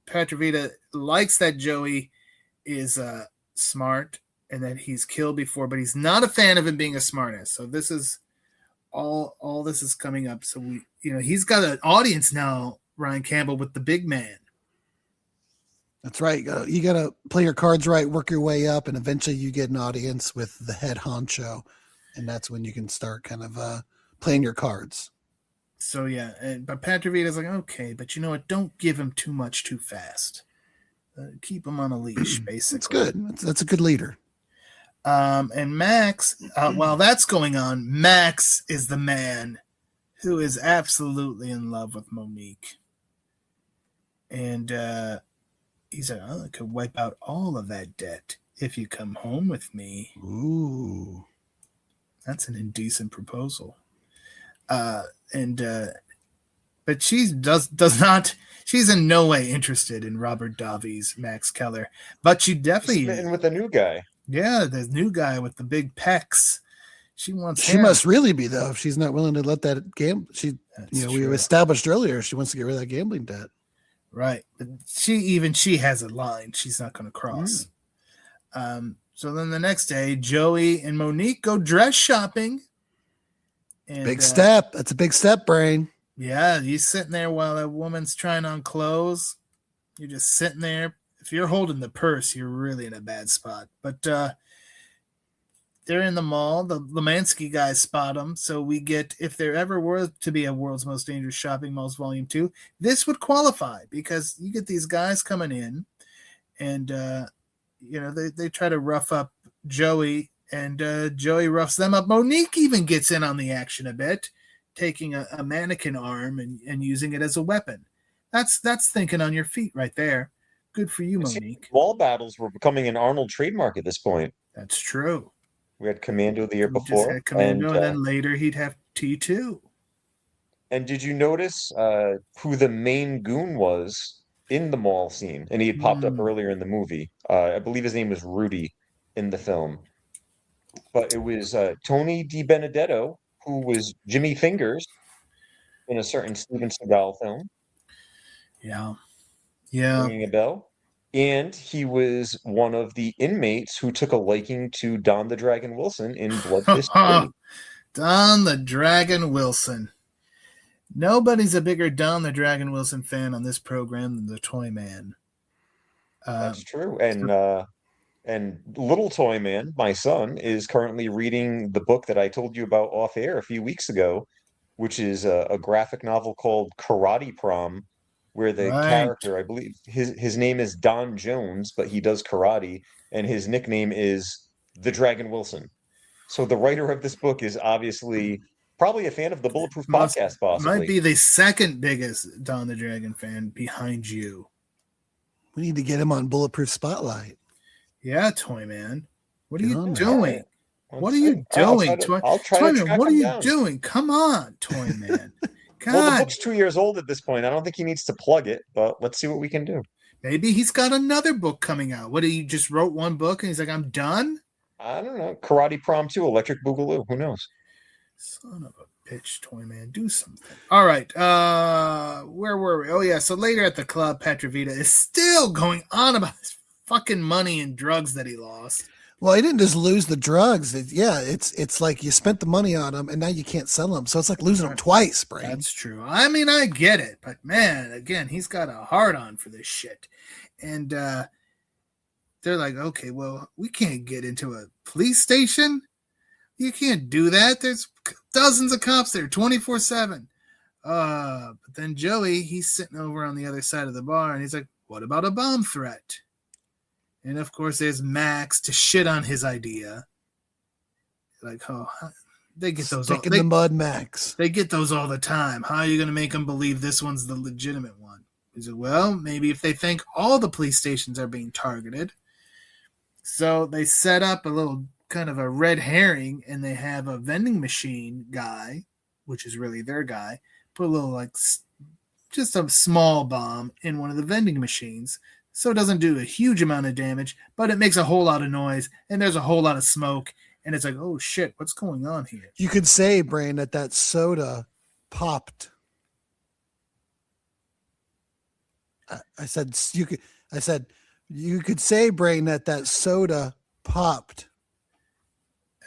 Petrovita likes that Joey is smart and that he's killed before, but he's not a fan of him being a smartass. So this is all this is coming up. So he's got an audience now, Ryan Campbell, with the big man. That's right. You gotta play your cards right, work your way up, and eventually you get an audience with the head honcho, and that's when you can start kind of playing your cards. So yeah, but Petrovita's like, okay, but you know what? Don't give him too much too fast. Keep him on a leash, basically. That's good. That's a good leader. And Max, while that's going on, Max is the man who is absolutely in love with Monique. And he said, I could wipe out all of that debt if you come home with me. Ooh. That's an indecent proposal. But she does not. She's in no way interested in Robert Davi's Max Keller, but she definitely smitten with the new guy. Yeah, the new guy with the big pecs. She wants. She must really be though. If she's not willing to let that gamble, we established earlier she wants to get rid of that gambling debt. Right, but she has a line she's not going to cross. So then the next day, Joey and Monique go dress shopping. And, big step. That's a big step, Brain. Yeah, you sitting there while a woman's trying on clothes. You're just sitting there. If you're holding the purse, you're really in a bad spot. But they're in the mall. The Lemansky guys spot them. So we get, if there ever were to be a World's Most Dangerous Shopping Malls Volume 2, this would qualify because you get these guys coming in and, they try to rough up Joey. And Joey roughs them up. Monique even gets in on the action a bit, taking a mannequin arm and using it as a weapon. That's thinking on your feet right there. Good for you, Monique. Wall battles were becoming an Arnold trademark at this point. That's true. We had Commando the year before. Just had Commando, and then later he'd have T2. And did you notice who the main goon was in the mall scene? And he had popped up Mm. earlier in the movie. I believe his name was Rudy in the film. But it was Tony DiBenedetto, who was Jimmy Fingers in a certain Steven Seagal film, Yeah. Yeah. ringing a bell. And he was one of the inmates who took a liking to Don the Dragon Wilson in Blood Fist 3. Don the Dragon Wilson. Nobody's a bigger Don the Dragon Wilson fan on this program than the Toy Man. That's true. And Little Toy Man, my son, is currently reading the book that I told you about off air a few weeks ago, which is a graphic novel called Karate Prom, where the Right. character, I believe his name is Don Jones, but he does karate, and his nickname is the Dragon Wilson. So the writer of this book is obviously probably a fan of the Bulletproof podcast, Might possibly. be the second biggest Don the Dragon fan behind you. We need to get him on Bulletproof Spotlight. Yeah, Toy Man. What are you All doing? right. What are you doing, Toy I'll try Toy to Man? track What are him you down. doing? Come on, Toy Man. God, Well, the book's 2 years old at this point. I don't think he needs to plug it, but let's see what we can do. maybe he's got another book coming out. What, he just wrote one book and he's like, I'm done? I don't know. Karate Prom 2, Electric Boogaloo. Who knows? Son of a bitch, Toy Man. Do something. All right. Where were we? Oh, yeah. So later at the club, Petrovita is still going on about his fucking money and drugs that he lost. Well, he didn't just lose the drugs. It's like you spent the money on them and now you can't sell them. So it's like losing them twice, Brain. That's true. I mean, I get it, but man, again, he's got a hard on for this shit. And they're like, okay, well, we can't get into a police station. You can't do that. There's dozens of cops there 24/7. But then Joey, he's sitting over on the other side of the bar and he's like, what about a bomb threat? And of course, there's Max to shit on his idea. Like, oh, they get those. Stick in the mud, Max. They get those all the time. How are you going to make them believe this one's the legitimate one? He said, well, maybe if they think all the police stations are being targeted. So they set up a little kind of a red herring, and they have a vending machine guy, which is really their guy, put a little like just a small bomb in one of the vending machines. So it doesn't do a huge amount of damage, but it makes a whole lot of noise, and there's a whole lot of smoke, and it's like, oh shit, what's going on here? You could say, Brain, that soda popped. I said you could say, Brain, that soda popped.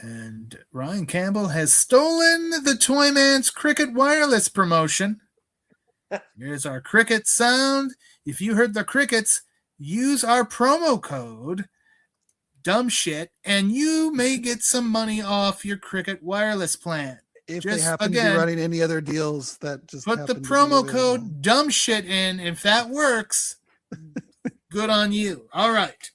And Ryan Campbell has stolen the Toy Man's Cricket Wireless promotion. Here's our cricket sound. If you heard the crickets, use our promo code dumb shit and you may get some money off your Cricket Wireless plan. If Just they happen to be running any other deals that just put the promo code dumb shit in. If that works, good on you. All right.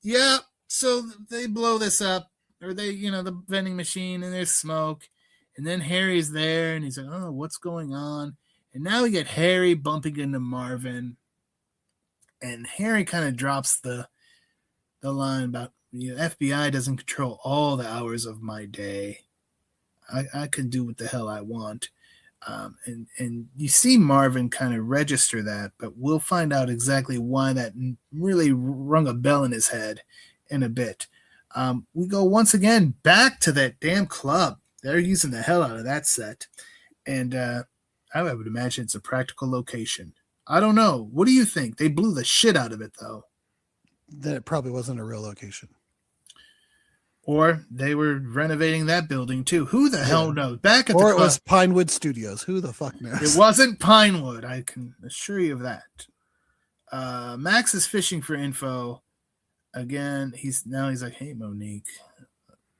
Yeah. So they blow this up, or they, the vending machine, and there's smoke. And then Harry's there, and he's like, oh, what's going on? And now we get Harry bumping into Marvin. And Harry kind of drops the line about, FBI doesn't control all the hours of my day. I can do what the hell I want. And you see Marvin kind of register that, but we'll find out exactly why that really rung a bell in his head in a bit. We go once again back to that damn club. They're using the hell out of that set. And I would imagine it's a practical location. I don't know. What do you think? They blew the shit out of it, though. Then it probably wasn't a real location. Or they were renovating that building, too. Who the hell knows? Back at or the it club, was Pinewood Studios. Who the fuck knows? it wasn't Pinewood. I can assure you of that. Max is fishing for info. Again, he's like, hey, Monique.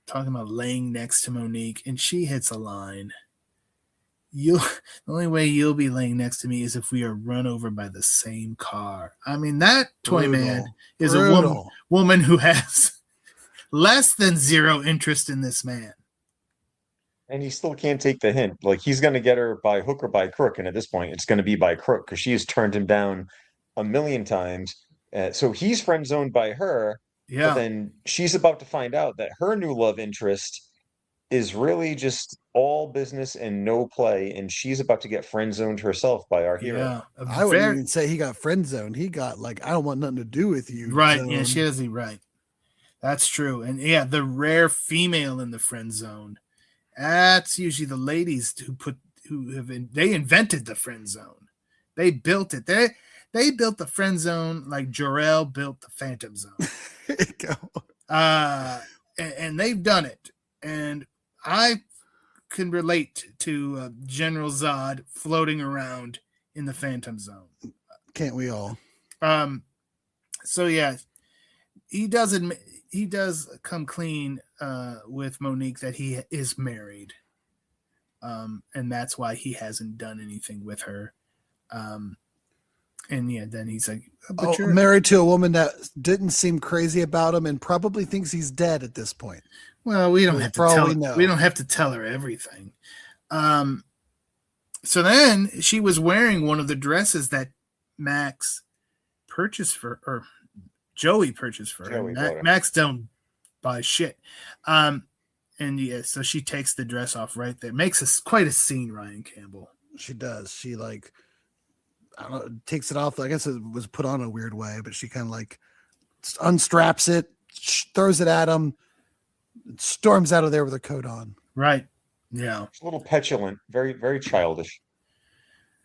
Talking about laying next to Monique. And she hits a line. The only way you'll be laying next to me is if we are run over by the same car. I mean, that Toy Man is a woman who has less than zero interest in this man. And he still can't take the hint. Like, he's going to get her by hook or by crook. And at this point, it's going to be by crook because she has turned him down a million times. So he's friend zoned by her. Yeah. But then she's about to find out that her new love interest is really just all business and no play, and she's about to get friend zoned herself by our hero. Yeah, I wouldn't even say he got friend zoned. He got like, I don't want nothing to do with you. Right. zoned. Yeah, she is right. That's true. And yeah, the rare female in the friend zone. That's usually the ladies they invented the friend zone. They built it. They built the friend zone like Jor-El built the Phantom Zone. There you go. And they've done it. And I can relate to General Zod floating around in the Phantom Zone. Can't we all? So yeah, he does come clean with Monique that he is married. And that's why he hasn't done anything with her. And yeah, then he's like, married to a woman that didn't seem crazy about him and probably thinks he's dead at this point. Well, we don't have to tell her everything. So then she was wearing one of the dresses that Max purchased for, or Joey purchased for her. Max don't buy shit. And yeah, so she takes the dress off right there. Makes quite a scene, Ryan Campbell. She does. She like, I don't know, takes it off. I guess it was put on a weird way, but she kind of like unstraps it, throws it at him, storms out of there with her coat on. Right. Yeah. She's a little petulant, very, very childish.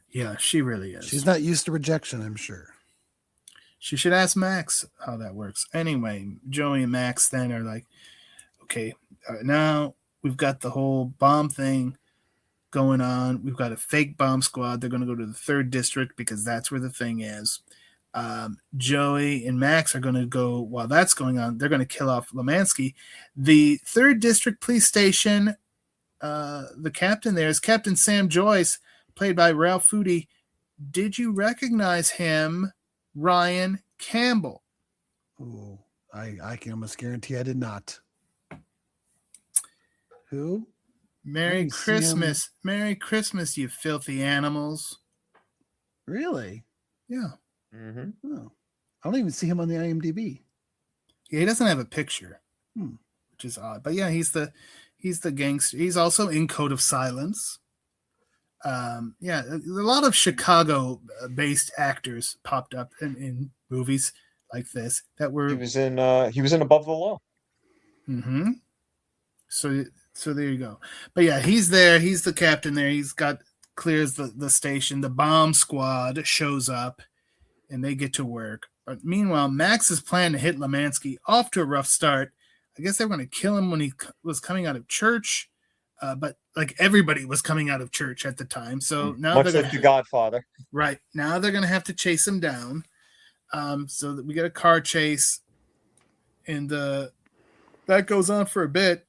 Yeah, she really is. She's not used to rejection, I'm sure. She should ask Max how that works. Anyway, Joey and Max then are like, okay, now we've got the whole bomb thing going on. We've got a fake bomb squad. They're going to go to the 3rd district because that's where the thing is. Joey and Max are going to go, while that's going on, they're going to kill off Lemansky. The 3rd district police station, the captain there is Captain Sam Joyce, played by Ralph Foodie. Did you recognize him, Ryan Campbell? Oh, I can almost guarantee I did not. Who? Merry Christmas. Merry Christmas, you filthy animals. Really? Yeah. Mm-hmm. Oh, I don't even see him on the IMDb. Yeah, he doesn't have a picture, which is odd. But yeah, he's the gangster. He's also in Code of Silence. Yeah, a lot of Chicago-based actors popped up in movies like this that were. He was in Above the Law. Mm-hmm. So there you go. But yeah, he's there. He's the captain there. Clears the station. The bomb squad shows up, and they get to work. But meanwhile, Max's plan to hit Lemansky off to a rough start. I guess they were going to kill him when he was coming out of church. But like everybody was coming out of church at the time. So now much like The Godfather. Right. Now they're going to have to chase him down. So that we get a car chase. And that goes on for a bit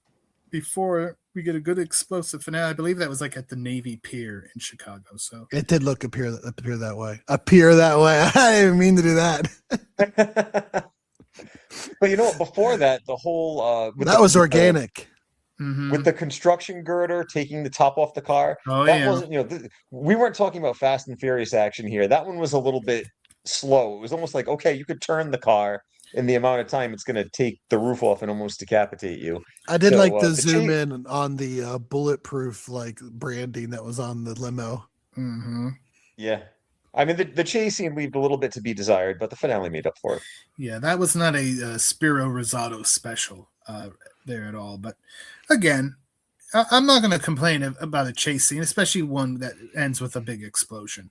before we get a good explosive finale. I believe that was like at the Navy Pier in Chicago. So it did appear that way. Appear that way. I didn't mean to do that. But you know what? Before that, the whole that was organic. With the construction girder taking the top off the car. Wasn't, we weren't talking about Fast and Furious action here. That one was a little bit slow. It was almost like, okay, you could turn the car in the amount of time it's going to take the roof off and almost decapitate you. I did like the zoom in on the Bulletproof like branding that was on the limo. Mm-hmm. Yeah. I mean, the chase scene leaved a little bit to be desired, but the finale made up for it. Yeah, that was not a Spiro Rosado special there at all. But again, I'm not going to complain about a chase scene, especially one that ends with a big explosion.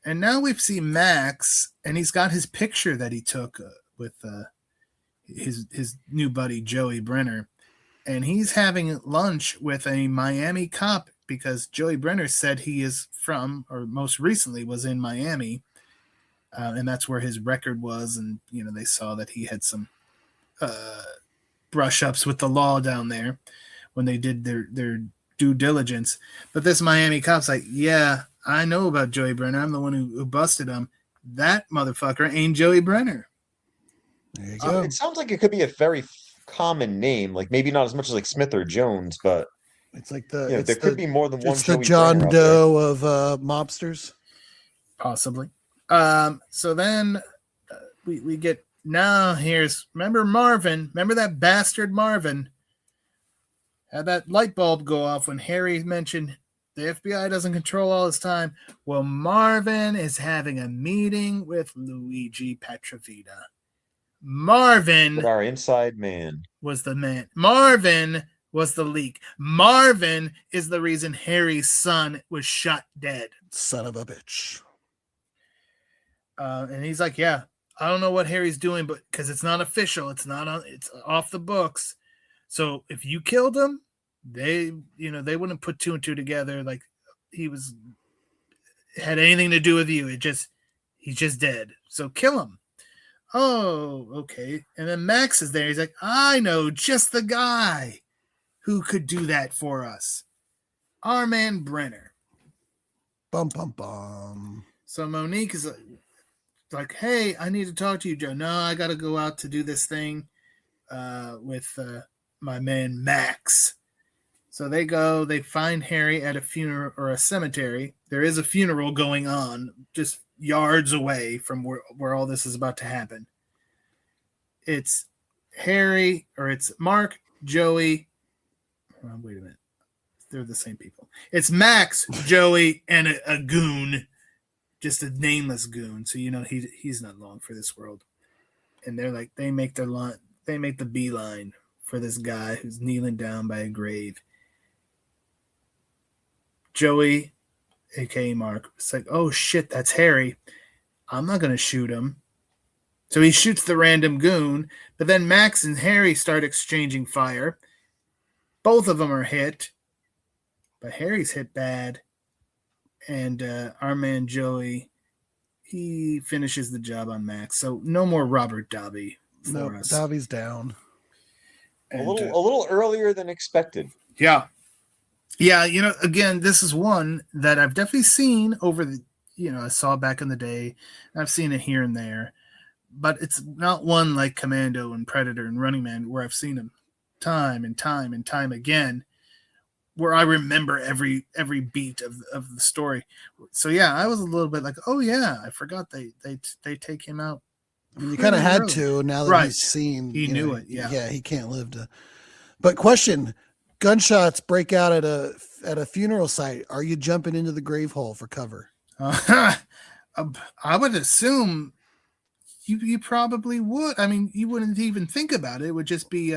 And now we've seen Max, and he's got his picture that he took with his new buddy, Joey Brenner. And he's having lunch with a Miami cop because Joey Brenner said he is from, or most recently was in Miami. And that's where his record was. And, they saw that he had some brush ups with the law down there when they did their due diligence. But this Miami cop's like, yeah, I know about Joey Brenner. I'm the one who busted him. That motherfucker ain't Joey Brenner. There you go. It sounds like it could be a very common name, like maybe not as much as like Smith or Jones, but it's like there could be more than one. It's the John Doe of mobsters, possibly. So then we get now. Remember Marvin? Remember that bastard Marvin? had that light bulb go off when Harry mentioned the FBI doesn't control all his time. Well, Marvin is having a meeting with Luigi Petrovita. Marvin, But our inside man, was the man. Marvin was the leak. Marvin is the reason Harry's son was shot dead. Son of a bitch. And he's like, yeah, I don't know what Harry's doing, but because it's not official, it's off the books. So if you killed him, they wouldn't put two and two together like he had anything to do with you. He's just dead. So kill him. Oh, okay. And then Max is there. He's like, I know just the guy who could do that for us. Our man Brenner. Bum, bum, bum. So Monique is like, hey, I need to talk to you, Joe. No, I got to go out to do this thing with my man Max. So they find Harry at a funeral or a cemetery. There is a funeral going on just yards away from where all this is about to happen. It's Harry, or it's Mark, Joey. Oh, wait a minute. They're the same people. It's Max, Joey, and a goon. Just a nameless goon. So, he's not long for this world. And they're like, they make the beeline for this guy who's kneeling down by a grave. Joey, aka Mark, it's like, oh shit, that's Harry. I'm not going to shoot him. So he shoots the random goon, but then Max and Harry start exchanging fire. Both of them are hit, but Harry's hit bad. And our man Joey, he finishes the job on Max. So no more Robert Davi for us. Davi's down. And, a little earlier than expected. Yeah. Yeah, again, this is one that I've definitely seen over the, I saw back in the day. I've seen it here and there, but it's not one like Commando and Predator and Running Man where I've seen them time and time and time again, where I remember every beat of the story. So yeah, I was a little bit like, oh yeah, I forgot they take him out. I mean, you kind of had to now that he's seen. He knew it. Yeah. Yeah, he can't live to. But question. Gunshots break out at a funeral site. Are you jumping into the grave hole for cover? I would assume you probably would. I mean, you wouldn't even think about it. It would just be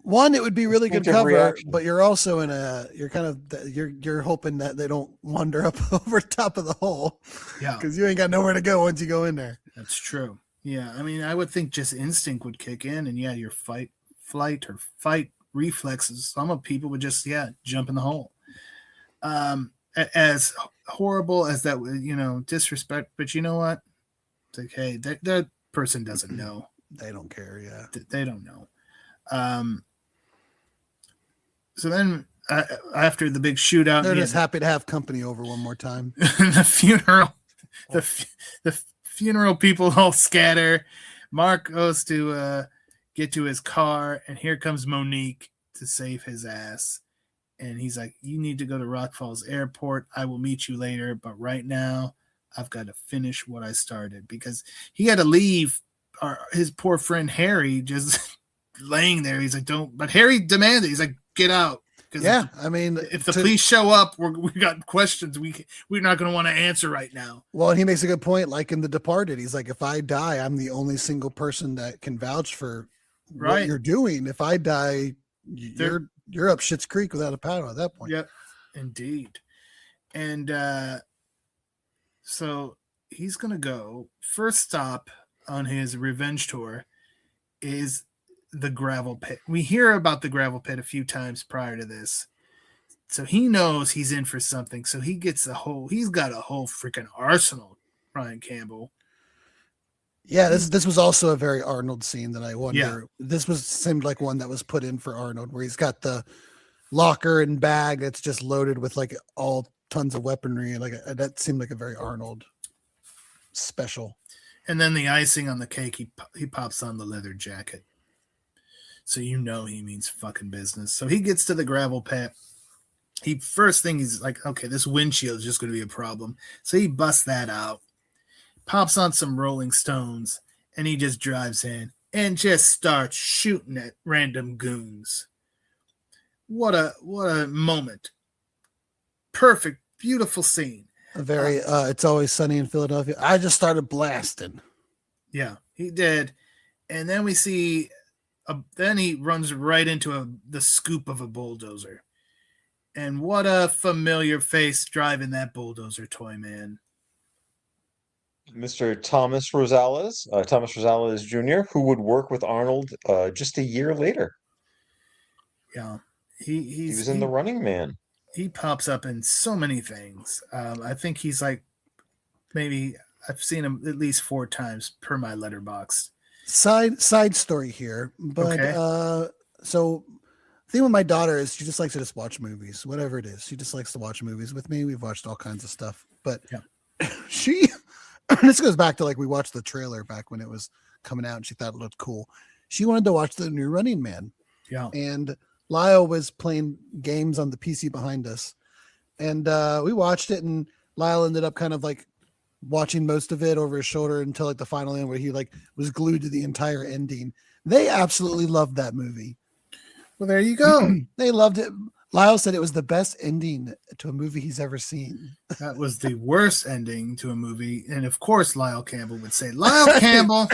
one. It would be really good cover, reaction. But you're also you're hoping that they don't wander up over top of the hole. Yeah, because you ain't got nowhere to go once you go in there. That's true. Yeah, I mean, I would think just instinct would kick in, and your fight reflexes. Some people would just jump in the hole. As horrible as that, disrespect, but you know what? It's like, hey, that person doesn't know. They don't care. Yeah, they don't know. So then after the big shootout, they're just happy to have company over one more time. The funeral, the funeral people all scatter. Mark goes to get to his car, and here comes Monique to save his ass. And he's like, you need to go to Rock Falls Airport. I will meet you later. But right now, I've got to finish what I started, because he had to leave his poor friend Harry just laying there. He's like, don't. But Harry demanded. He's like, get out. Yeah, I mean, if the police show up, we got questions we're not going to want to answer right now. Well, and he makes a good point. Like in The Departed, he's like, if I die, I'm the only single person that can vouch for what you're doing. If I die, you're up Schitt's Creek without a paddle at that point. Yep, indeed. And so he's going to go. First stop on his revenge tour is the gravel pit. We hear about the gravel pit a few times prior to this. So he knows he's in for something. So he's got a whole freaking arsenal, Ryan Campbell. Yeah, this was also a very Arnold scene that I wonder. Yeah. This seemed like one that was put in for Arnold, where he's got the locker and bag that's just loaded with like all tons of weaponry. Like that seemed like a very Arnold special. And then the icing on the cake, he pops on the leather jacket. So he means fucking business. So he gets to the gravel pit. First thing he's like, okay, this windshield is just going to be a problem. So he busts that out, pops on some Rolling Stones, and he just drives in and just starts shooting at random goons. what a moment. Perfect, beautiful scene. A very It's Always Sunny in Philadelphia. I just started blasting. Yeah, he did. And then we see then he runs right into the scoop of a bulldozer. And what a familiar face driving that bulldozer toy, man. Mr. Thomas Rosales Jr., who would work with Arnold just a year later. Yeah, He was in The Running Man. He pops up in so many things. I think he's like, maybe I've seen him at least 4 times per my letterbox. Side story here, but Okay. So the thing with my daughter is she just likes to just watch movies, whatever it is. She just likes to watch movies with me. We've watched all kinds of stuff, but she this goes back to like we watched the trailer back when it was coming out and she thought it looked cool. She wanted to watch the new Running Man. Yeah. And Lyle was playing games on the PC behind us. And we watched it, and Lyle ended up kind of like watching most of it over his shoulder until like the final end where he like was glued to the entire ending. They absolutely loved that movie. Well, there you go. They loved it. Lyle said it was the best ending to a movie he's ever seen. That was the worst ending to a movie. And of course, Lyle Campbell would say, Lyle Campbell,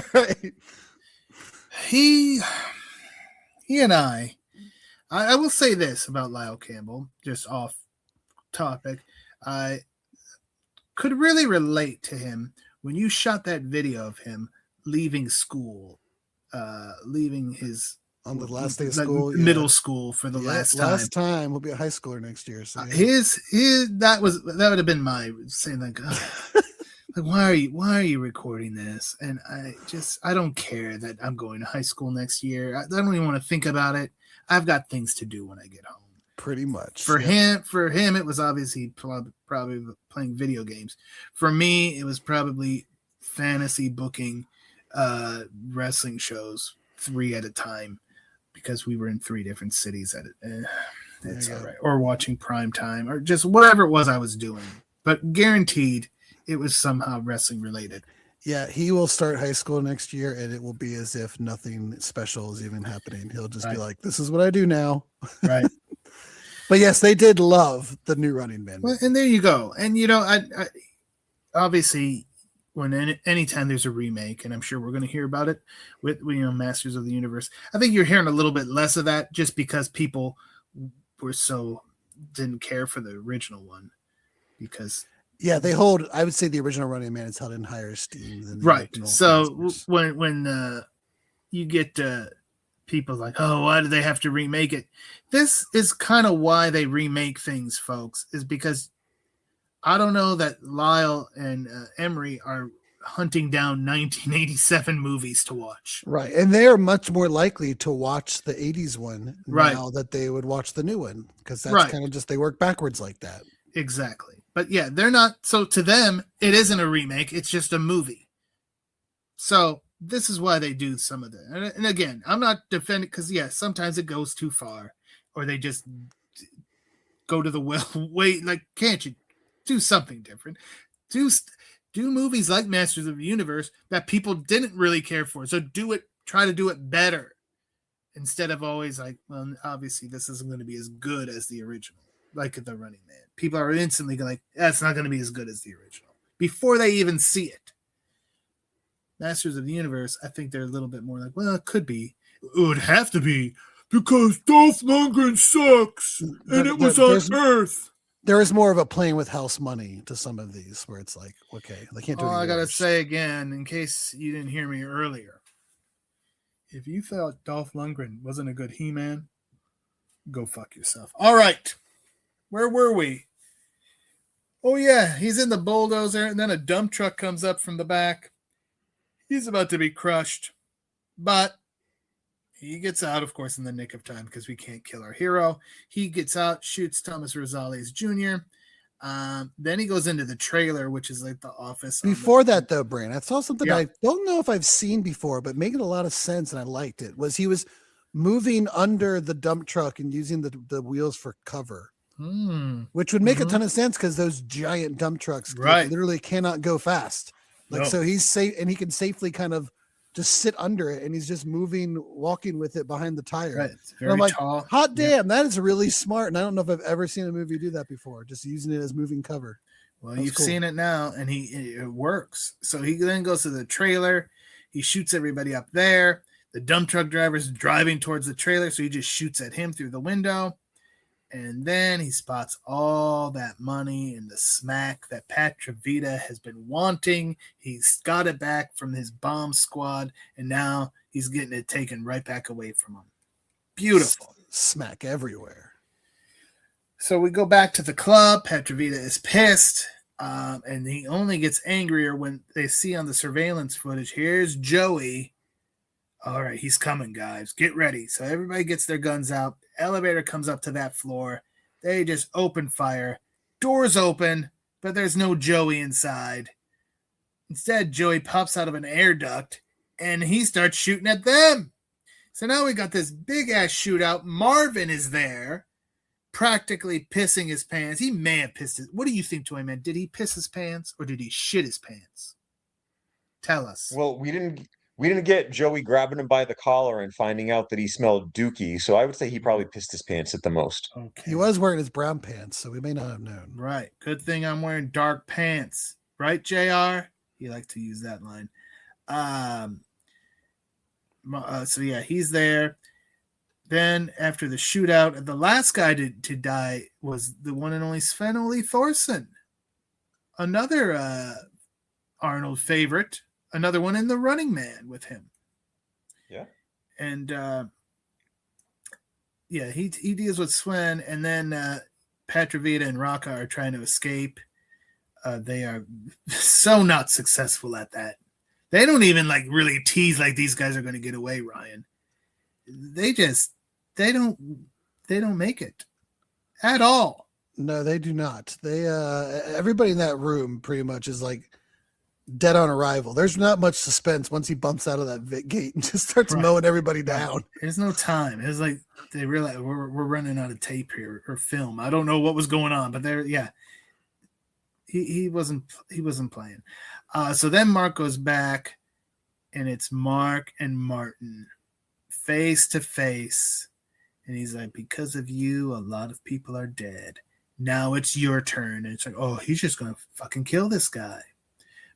he and I will say this about Lyle Campbell, just off topic. I could really relate to him when you shot that video of him leaving school, leaving his on the last day of school, middle school for the last time. Last time we'll be a high schooler next year. So his that would have been my saying like, like why are you recording this? And I don't care that I'm going to high school next year. I don't even want to think about it. I've got things to do when I get home. Pretty much. For him, it was obviously probably playing video games. For me, it was probably fantasy booking wrestling shows 3 at a time because we were in 3 different cities at it. It's all right. Or watching prime time or just whatever it was I was doing. But guaranteed it was somehow wrestling related. Yeah, he will start high school next year, and it will be as if nothing special is even happening. He'll just be like, this is what I do now. Right. But yes, they did love the new Running Man. Well, and there you go. And, I obviously, when anytime there's a remake, and I'm sure we're going to hear about it with Masters of the Universe, I think you're hearing a little bit less of that just because people didn't care for the original one because... Yeah, I would say the original Running Man is held in higher esteem than the right. So when you get people like, oh, why do they have to remake it? This is kind of why they remake things, folks, is because I don't know that Lyle and Emery are hunting down 1987 movies to watch. Right. And they're much more likely to watch the 80s one now that they would watch the new one because that's kind of just they work backwards like that. Exactly. But yeah, they're not. So to them, it isn't a remake. It's just a movie. So this is why they do some of that. And again, I'm not defending because, sometimes it goes too far or they just go to the well. Wait, like, can't you do something different? Do movies like Masters of the Universe that people didn't really care for. So try to do it better instead of always like, well, obviously this isn't going to be as good as the original. Like The Running Man. People are instantly like, that's not going to be as good as the original. Before they even see it. Masters of the Universe, I think they're a little bit more like, well, it could be. It would have to be because Dolph Lundgren sucks and it was on Earth. There is more of a playing with house money to some of these where it's like, okay, they can't do it. I got to say again, in case you didn't hear me earlier, if you felt Dolph Lundgren wasn't a good He-Man, go fuck yourself. All right. Where were we? Oh, yeah, he's in the bulldozer, and then a dump truck comes up from the back. He's about to be crushed, but he gets out, of course, in the nick of time because we can't kill our hero. He gets out, shoots Thomas Rosales Jr., then he goes into the trailer, which is like the office. Before that, though, Brian, I saw something I don't know if I've seen before, but making a lot of sense, and I liked it, was he was moving under the dump truck and using the wheels for cover. Which would make a ton of sense because those giant dump trucks literally cannot go fast. So he's safe and he can safely kind of just sit under it, and he's just walking with it behind the tire. Right. It's And very I'm like, tall. hot damn, that is really smart. And I don't know if I've ever seen a movie do that before, just using it as moving cover. Well, you've seen it now, and it works. So he then goes to the trailer. He shoots everybody up there. The dump truck driver's driving towards the trailer, so he just shoots at him through the window. And then he spots all that money and the smack that Petrovita has been wanting. He's got it back from his bomb squad, and now he's getting it taken right back away from him. Beautiful. Smack everywhere. So we go back to the club. Petrovita is pissed, and he only gets angrier when they see on the surveillance footage, here's Joey. All right, he's coming, guys. Get ready. So everybody gets their guns out. Elevator comes up to that floor. They just open fire. Doors open, but there's no Joey inside. Instead, Joey pops out of an air duct, and he starts shooting at them. So now we got this big-ass shootout. Marvin is there, practically pissing his pants. He may have pissed his... What do you think, Toy Man? Did he piss his pants, or did he shit his pants? Tell us. Well, we didn't get Joey grabbing him by the collar and finding out that he smelled dookie, so I would say he probably pissed his pants at the most. Okay. He was wearing his brown pants, so we may not have known. Right. Good thing I'm wearing dark pants. Right, JR? He likes to use that line. So, yeah, he's there. Then, after the shootout, the last guy to die was the one and only Sven Ole Thorsen. Another Arnold favorite. Another one in The Running Man with him. Yeah. And, he deals with Sven, and then Petrovita and Raka are trying to escape. They are so not successful at that. They don't even really tease like these guys are going to get away, Ryan. They don't make it at all. No, they do not. They everybody in that room pretty much is dead on arrival. There's not much suspense once he bumps out of that gate and just starts mowing everybody down. There's no time. It's like they realize we're running out of tape here or film. I don't know what was going on, but he wasn't playing. So then Mark goes back, and it's Mark and Martin face to face, and he's like, because of you, a lot of people are dead. Now it's your turn. And it's like, oh, he's just gonna fucking kill this guy.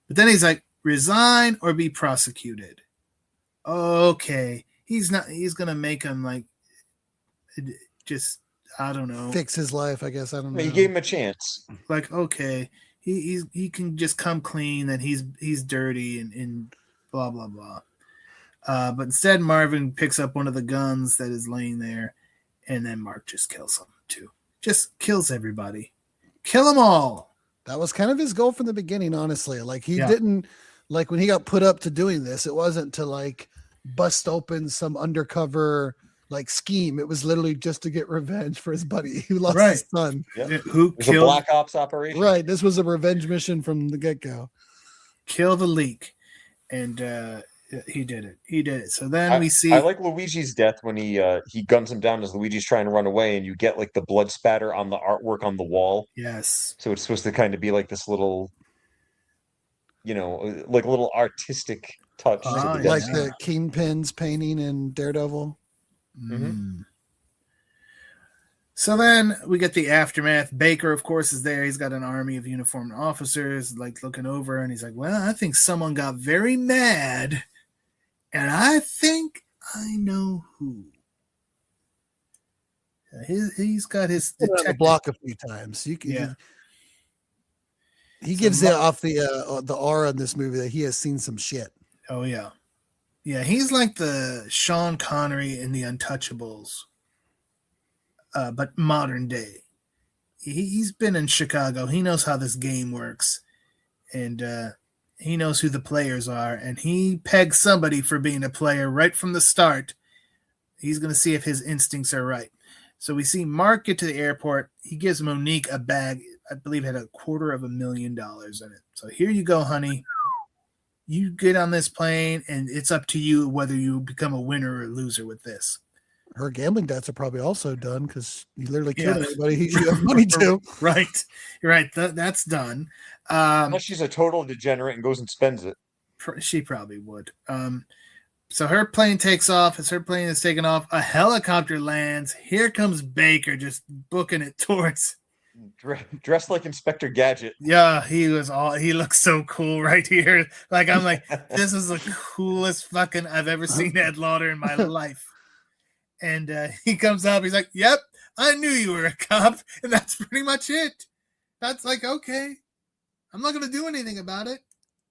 But then he's like, resign or be prosecuted. Okay. He's going to make him just, I don't know. Fix his life, I guess. I don't know. You gave him a chance. Okay. He can just come clean that he's dirty and blah, blah, blah. But instead, Marvin picks up one of the guns that is laying there, and then Mark just kills him too. Just kills everybody. Kill them all. That was kind of his goal from the beginning, honestly. He didn't, when he got put up to doing this, it wasn't to bust open some undercover scheme. It was literally just to get revenge for his buddy who lost his son. Yep. Who killed a Black Ops operation. Right. This was a revenge mission from the get-go. Kill the leak. And he did it. So then we see. I like Luigi's death when he guns him down as Luigi's trying to run away, and you get the blood spatter on the artwork on the wall. Yes. So it's supposed to kind of be this little, little artistic touch. To the death. The Kingpin's painting in Daredevil. Mm-hmm. So then we get the aftermath. Baker, of course, is there. He's got an army of uniformed officers looking over, and he's like, well, I think someone got very mad, and I think I know who. He's got his on the block a few times. He gives off the aura in this movie that he has seen some shit. Oh yeah. Yeah, he's like the Sean Connery in The Untouchables. But modern day. He's been in Chicago. He knows how this game works. And he knows who the players are. And he pegs somebody for being a player right from the start. He's going to see if his instincts are right. So we see Mark get to the airport. He gives Monique a bag, I believe had $250,000 in it. So here you go, honey. You get on this plane, and it's up to you whether you become a winner or a loser with this. Her gambling debts are probably also done because you literally killed anybody you have money to. Right. You're right. That's done. Unless she's a total degenerate and goes and spends it. She probably would. So her plane takes off. As her plane is taking off, a helicopter lands. Here comes Baker just booking it towards. Dressed like Inspector Gadget. Yeah, he looks so cool right here. Like, I'm like, this is the coolest fucking I've ever seen Ed Lauder in my life. And he comes up, he's like, yep, I knew you were a cop. And that's pretty much it. That's like, okay, I'm not going to do anything about it.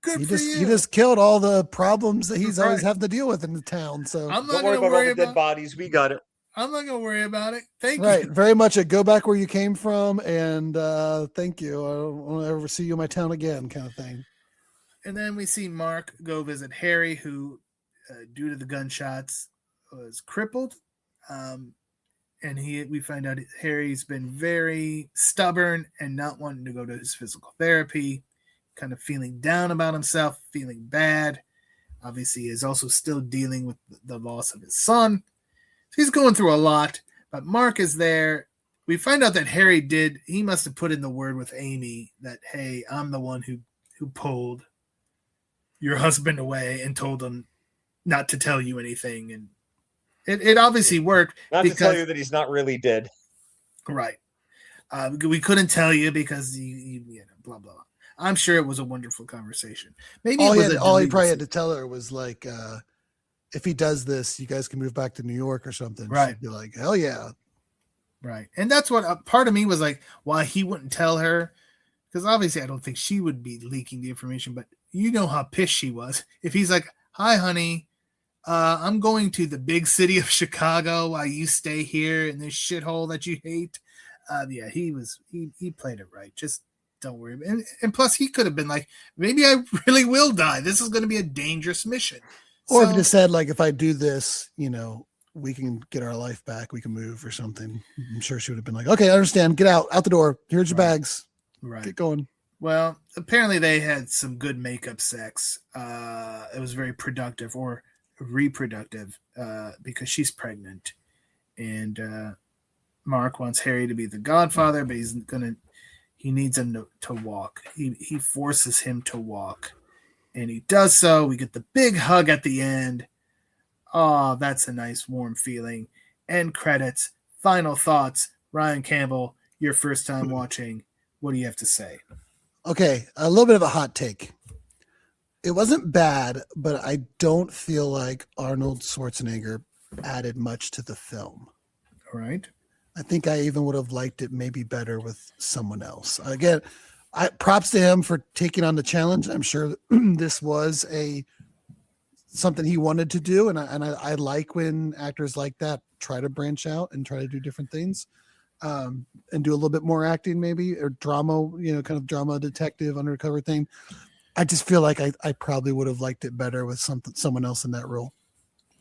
Good for you. You just killed all the problems that he's always having to deal with in the town. So I'm not don't worry about all the dead bodies. We got it. I'm not going to worry about it. Thank you. Right. Very much a go back where you came from. And thank you. I don't want to ever see you in my town again kind of thing. And then we see Mark go visit Harry, who, due to the gunshots, was crippled. And we find out Harry's been very stubborn and not wanting to go to his physical therapy, kind of feeling down about himself, feeling bad. Obviously, he is also still dealing with the loss of his son. He's going through a lot, but Mark is there. We find out that he must have put in the word with Amy that, hey, I'm the one who pulled your husband away and told him not to tell you anything. And it obviously worked. Not to tell you that he's not really dead. Right. We couldn't tell you because you know, blah, blah. I'm sure it was a wonderful conversation. Maybe all he probably had to tell her was like, if he does this, you guys can move back to New York or something. Right. She'd be like, hell yeah. Right. And that's what a part of me was like, why he wouldn't tell her. Because obviously I don't think she would be leaking the information, but you know how pissed she was. If he's like, hi, honey, I'm going to the big city of Chicago while you stay here in this shithole that you hate. Yeah, he played it right. Just don't worry. And plus he could have been like, maybe I really will die. This is going to be a dangerous mission. Or if it just said, like, if I do this, you know, we can get our life back. We can move or something. I'm sure she would have been like, okay, I understand. Get out the door. Here's your bags. Right. Get going. Well, apparently they had some good makeup sex. It was very productive or reproductive because she's pregnant. And Mark wants Harry to be the godfather, but he needs him to walk. He forces him to walk. And he does so. We get the big hug at the end. Oh, that's a nice warm feeling. End credits. Final thoughts. Ryan Campbell, your first time watching. What do you have to say? Okay, a little bit of a hot take. It wasn't bad, but I don't feel like Arnold Schwarzenegger added much to the film. All right. I think I even would have liked it maybe better with someone else. Again, props to him for taking on the challenge. I'm sure this was something he wanted to do, and I like when actors like that try to branch out and try to do different things, and do a little bit more acting, maybe, or drama, kind of drama detective undercover thing. I just feel like I probably would have liked it better with someone else in that role.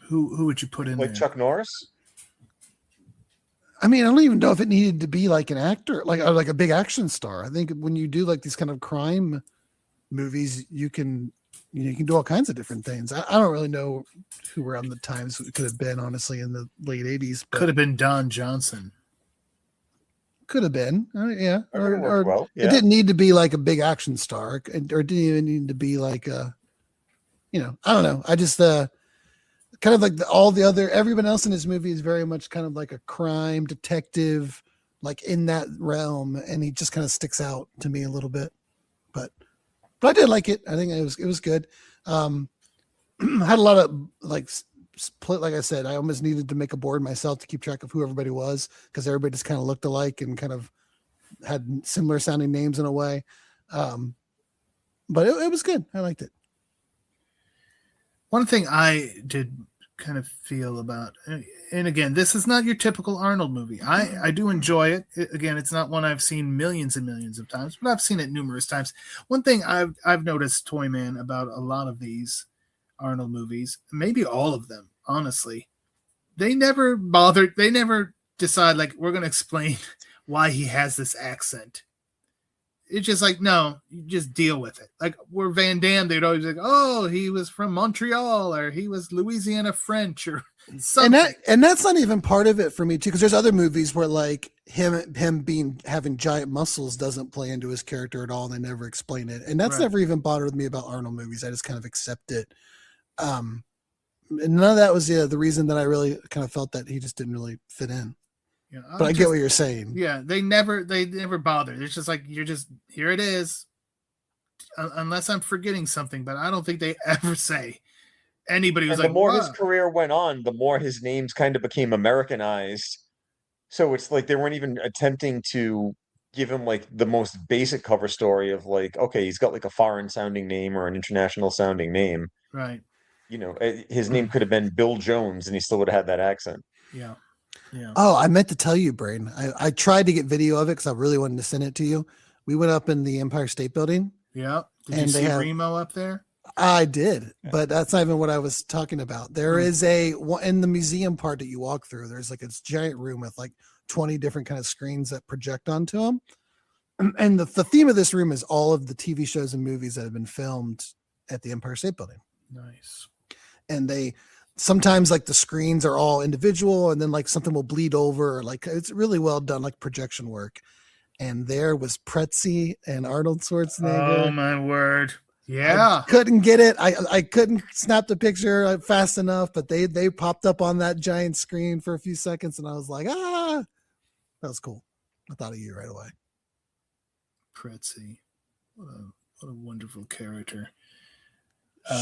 Who would you put in like there? Chuck Norris? I mean, I don't even know if it needed to be like an actor, like a big action star. I think when you do like these kind of crime movies, you can do all kinds of different things. I don't really know who around the times it could have been, honestly, in the late 80s. Could have been Don Johnson. Could have been, yeah. Or well. Yeah. It didn't need to be like a big action star, or it didn't even need to be like I don't know. I just kind of like everyone else in this movie is very much kind of like a crime detective, like in that realm, and he just kind of sticks out to me a little bit. But I did like it. I think it was good. Had a lot of like I said, I almost needed to make a board myself to keep track of who everybody was, because everybody just kind of looked alike and kind of had similar sounding names in a way. But it was good. I liked it. One thing I did kind of feel about, and again, this is not your typical Arnold movie. I do enjoy it. Again, it's not one I've seen millions and millions of times, but I've seen it numerous times. One thing I've noticed, Toyman, about a lot of these Arnold movies, maybe all of them, honestly, they never decide, like, we're going to explain why he has this accent. It's just like, no, you just deal with it. Like, we're Van Damme, they'd always be like, oh, he was from Montreal, or he was Louisiana French, or something. And that's not even part of it for me too, because there's other movies where like him having giant muscles doesn't play into his character at all, and they never explain it. And that's never even bothered me about Arnold movies. I just kind of accept it. none of that was the reason that I really kind of felt that he just didn't really fit in. Yeah, but I get what you're saying. Yeah, they never bothered. It's just like, you're just, here it is. Unless I'm forgetting something, but I don't think they ever say anybody was and like, the more wow. his career went on, the more his names kind of became Americanized. So it's like they weren't even attempting to give him like the most basic cover story of like, okay, he's got like a foreign sounding name or an international sounding name. Right. You know, his name could have been Bill Jones and he still would have had that accent. Yeah. Yeah. Oh, I meant to tell you, Brain. I tried to get video of it because I really wanted to send it to you. We went up in the Empire State Building. Yeah. Did you see Remo up there? I did, but that's not even what I was talking about. There is in the museum part that you walk through, there's like this giant room with like 20 different kind of screens that project onto them. And the theme of this room is all of the TV shows and movies that have been filmed at the Empire State Building. Nice. And they sometimes like the screens are all individual and then like something will bleed over, or like it's really well done, like projection work. And there was Pretzi and Arnold Schwarzenegger. Oh my word. Yeah. I couldn't get it. I couldn't snap the picture fast enough, but they popped up on that giant screen for a few seconds and I was like, that was cool. I thought of you right away. Pretzi. What a wonderful character.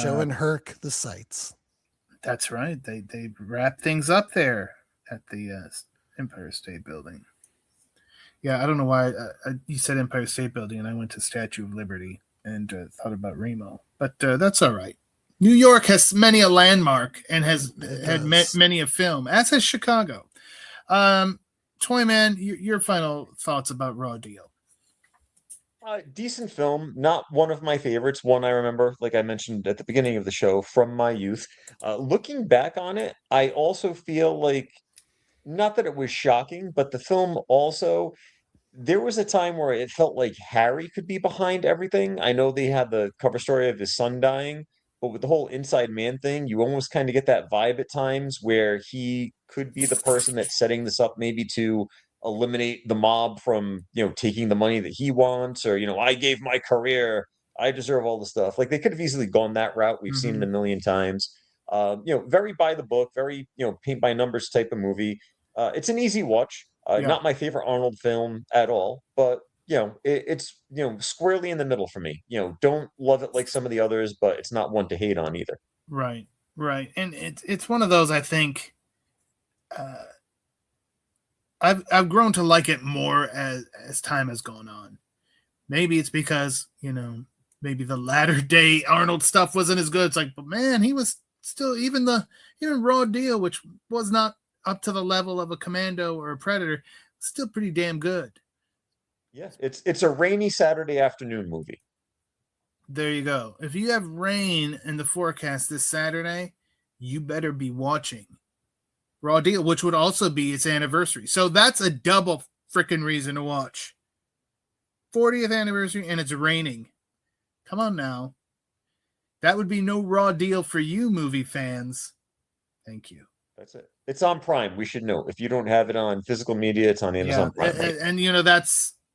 Showing Herc the sights. That's right. They wrap things up there at the Empire State Building. Yeah, I don't know why you said Empire State Building and I went to Statue of Liberty and thought about Remo, but that's all right. New York has many a landmark and has had many a film, as has Chicago. Toyman, your final thoughts about Raw Deal? Decent film, not one of my favorites. One I remember, like I mentioned at the beginning of the show, from my youth. Looking back on it, I also feel like, not that it was shocking, but the film also, there was a time where it felt like Harry could be behind everything. I know they had the cover story of his son dying, but with the whole inside man thing, you almost kind of get that vibe at times where he could be the person that's setting this up, maybe to eliminate the mob from, taking the money that he wants, or, I gave my career, I deserve all the stuff. Like they could have easily gone that route. We've seen it a million times. Very by the book, very, paint by numbers type of movie. It's an easy watch. Not my favorite Arnold film at all, but it's squarely in the middle for me. Don't love it like some of the others, but it's not one to hate on either. Right, and it's one of those, I think. I've grown to like it more as time has gone on. Maybe it's because maybe the latter day Arnold stuff wasn't as good. It's like, but man, he was still even Raw Deal, which was not up to the level of a Commando or a Predator, still pretty damn good. Yes, it's a rainy Saturday afternoon movie. There you go. If you have rain in the forecast this Saturday, you better be watching Raw Deal, which would also be its anniversary. So that's a double freaking reason to watch. 40th anniversary and it's raining. Come on now. That would be no Raw Deal for you, movie fans. Thank you. That's it. It's on Prime. We should know. If you don't have it on physical media, it's on Amazon Prime. And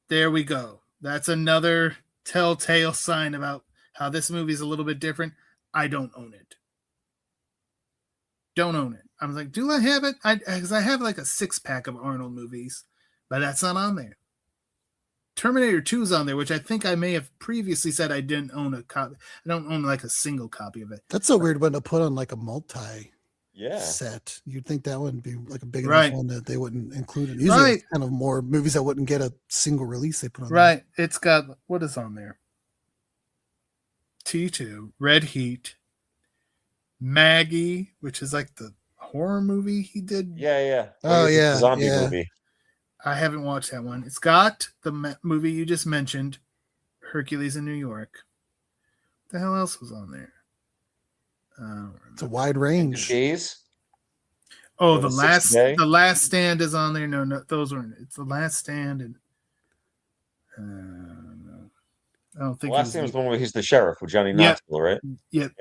there we go. That's another telltale sign about how this movie is a little bit different. I don't own it. Don't own it. I was like, do I have it? Because I have like a 6-pack of Arnold movies, but that's not on there. Terminator 2 is on there, which I think I may have previously said I didn't own a copy. I don't own like a single copy of it. That's a weird one to put on like a multi yeah set. You'd think that wouldn't be like a big enough one that they wouldn't include it. Usually it's kind of more movies that wouldn't get a single release they put on there. It's got, what is on there? T2, Red Heat, Maggie, which is like the horror movie he did. Yeah. Oh yeah, zombie movie. I haven't watched that one. It's got the movie you just mentioned, Hercules in New York. What the hell else was on there? It's a wide range. Days. Oh, the last stand is on there. No, those weren't. It's The Last Stand, and I don't think the Last Stand was the one where he's the sheriff with Johnny Knoxville, right? Yep.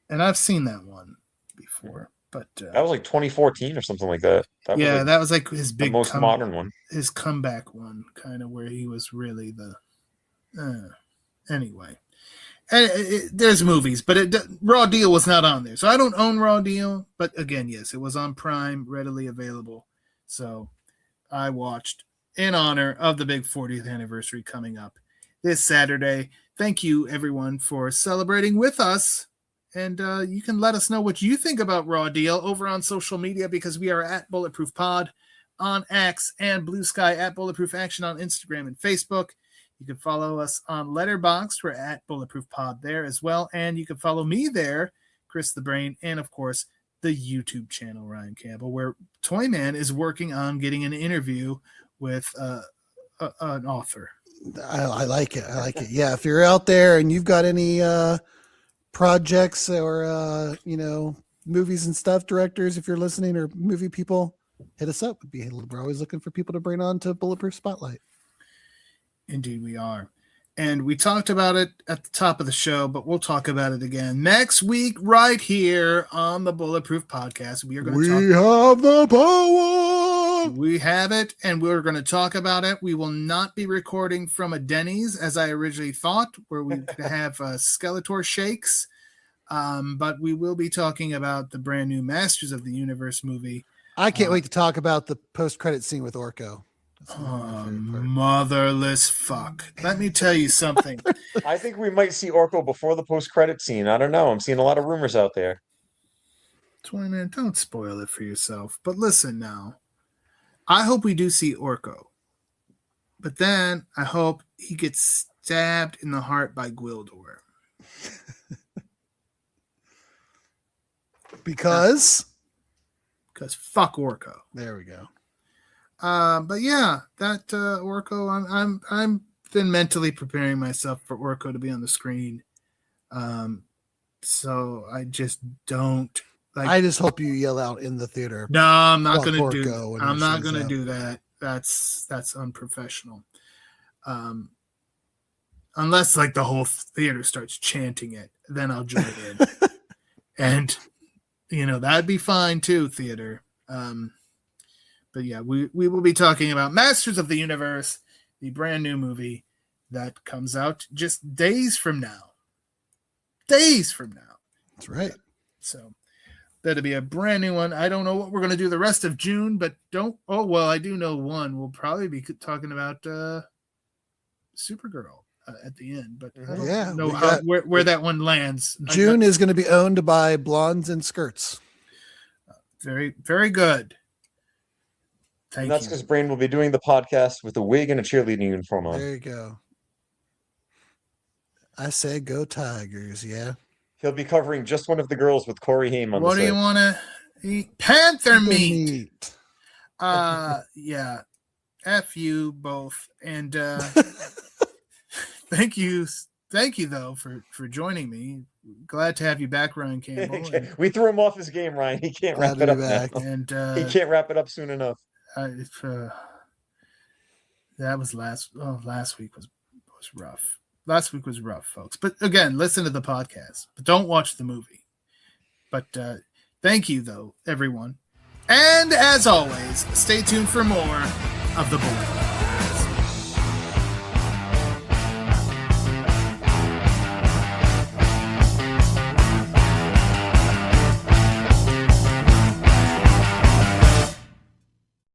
And I've seen that one before, but that was like 2014 or something like that. That was like his big, most modern one, his comeback one, kind of where he was really the. Anyway, there's movies, but Raw Deal was not on there. So I don't own Raw Deal, but again, yes, it was on Prime, readily available. So I watched in honor of the big 40th anniversary coming up this Saturday. Thank you, everyone, for celebrating with us. And you can let us know what you think about Raw Deal over on social media, because we are at Bulletproof Pod on X and Blue Sky, at Bulletproof Action on Instagram and Facebook. You can follow us on Letterboxd. We're at Bulletproof Pod there as well. And you can follow me there, Chris the Brain, and of course, the YouTube channel, Ryan Campbell, where Toyman is working on getting an interview with an author. I like it. I like it. Yeah. If you're out there and you've got any projects or, movies and stuff, directors, if you're listening, or movie people, hit us up. We're always looking for people to bring on to Bulletproof Spotlight. Indeed, we are. And we talked about it at the top of the show, but we'll talk about it again next week, right here on the Bulletproof Podcast. We have the power. We have it, and we're going to talk about it. We will not be recording from a Denny's, as I originally thought, where we could have Skeletor shakes. But we will be talking about the brand new Masters of the Universe movie. I can't wait to talk about the post-credit scene with Orko. Motherless fuck. Let me tell you something. I think we might see Orko before the post-credit scene. I don't know. I'm seeing a lot of rumors out there. 20-man, don't spoil it for yourself. But listen now. I hope we do see Orko. But then I hope he gets stabbed in the heart by Gwildor. Because fuck Orko. There we go. But yeah, that Orko, I'm been mentally preparing myself for Orko to be on the screen. So I just don't like. I just hope you yell out in the theater. No, I'm not going to do. Orko I'm not going to do that. That's unprofessional. Unless like the whole theater starts chanting it, then I'll join in, and that'd be fine too, theater. But yeah, we will be talking about Masters of the Universe, the brand new movie that comes out just days from now. Days from now. That's right. So that'll be a brand new one. I don't know what we're going to do the rest of June, but I do know one. We'll probably be talking about Supergirl at the end, but I don't know where that one lands. June is going to be owned by Blondes and Skirts. Very, very good. And that's because Brain will be doing the podcast with a wig and a cheerleading uniform on. There you go. I say go Tigers, yeah. He'll be covering just one of the girls with Corey Haim on What the do you want to eat? Panther meat. Yeah. F you both. And thank you though for joining me. Glad to have you back, Ryan Campbell. We threw him off his game, Ryan. He can't wrap it up now. And he can't wrap it up soon enough. That was last week was rough. Last week was rough, folks. But again, listen to the podcast, but don't watch the movie. But thank you, though, everyone. And as always, stay tuned for more of the Bulletproof.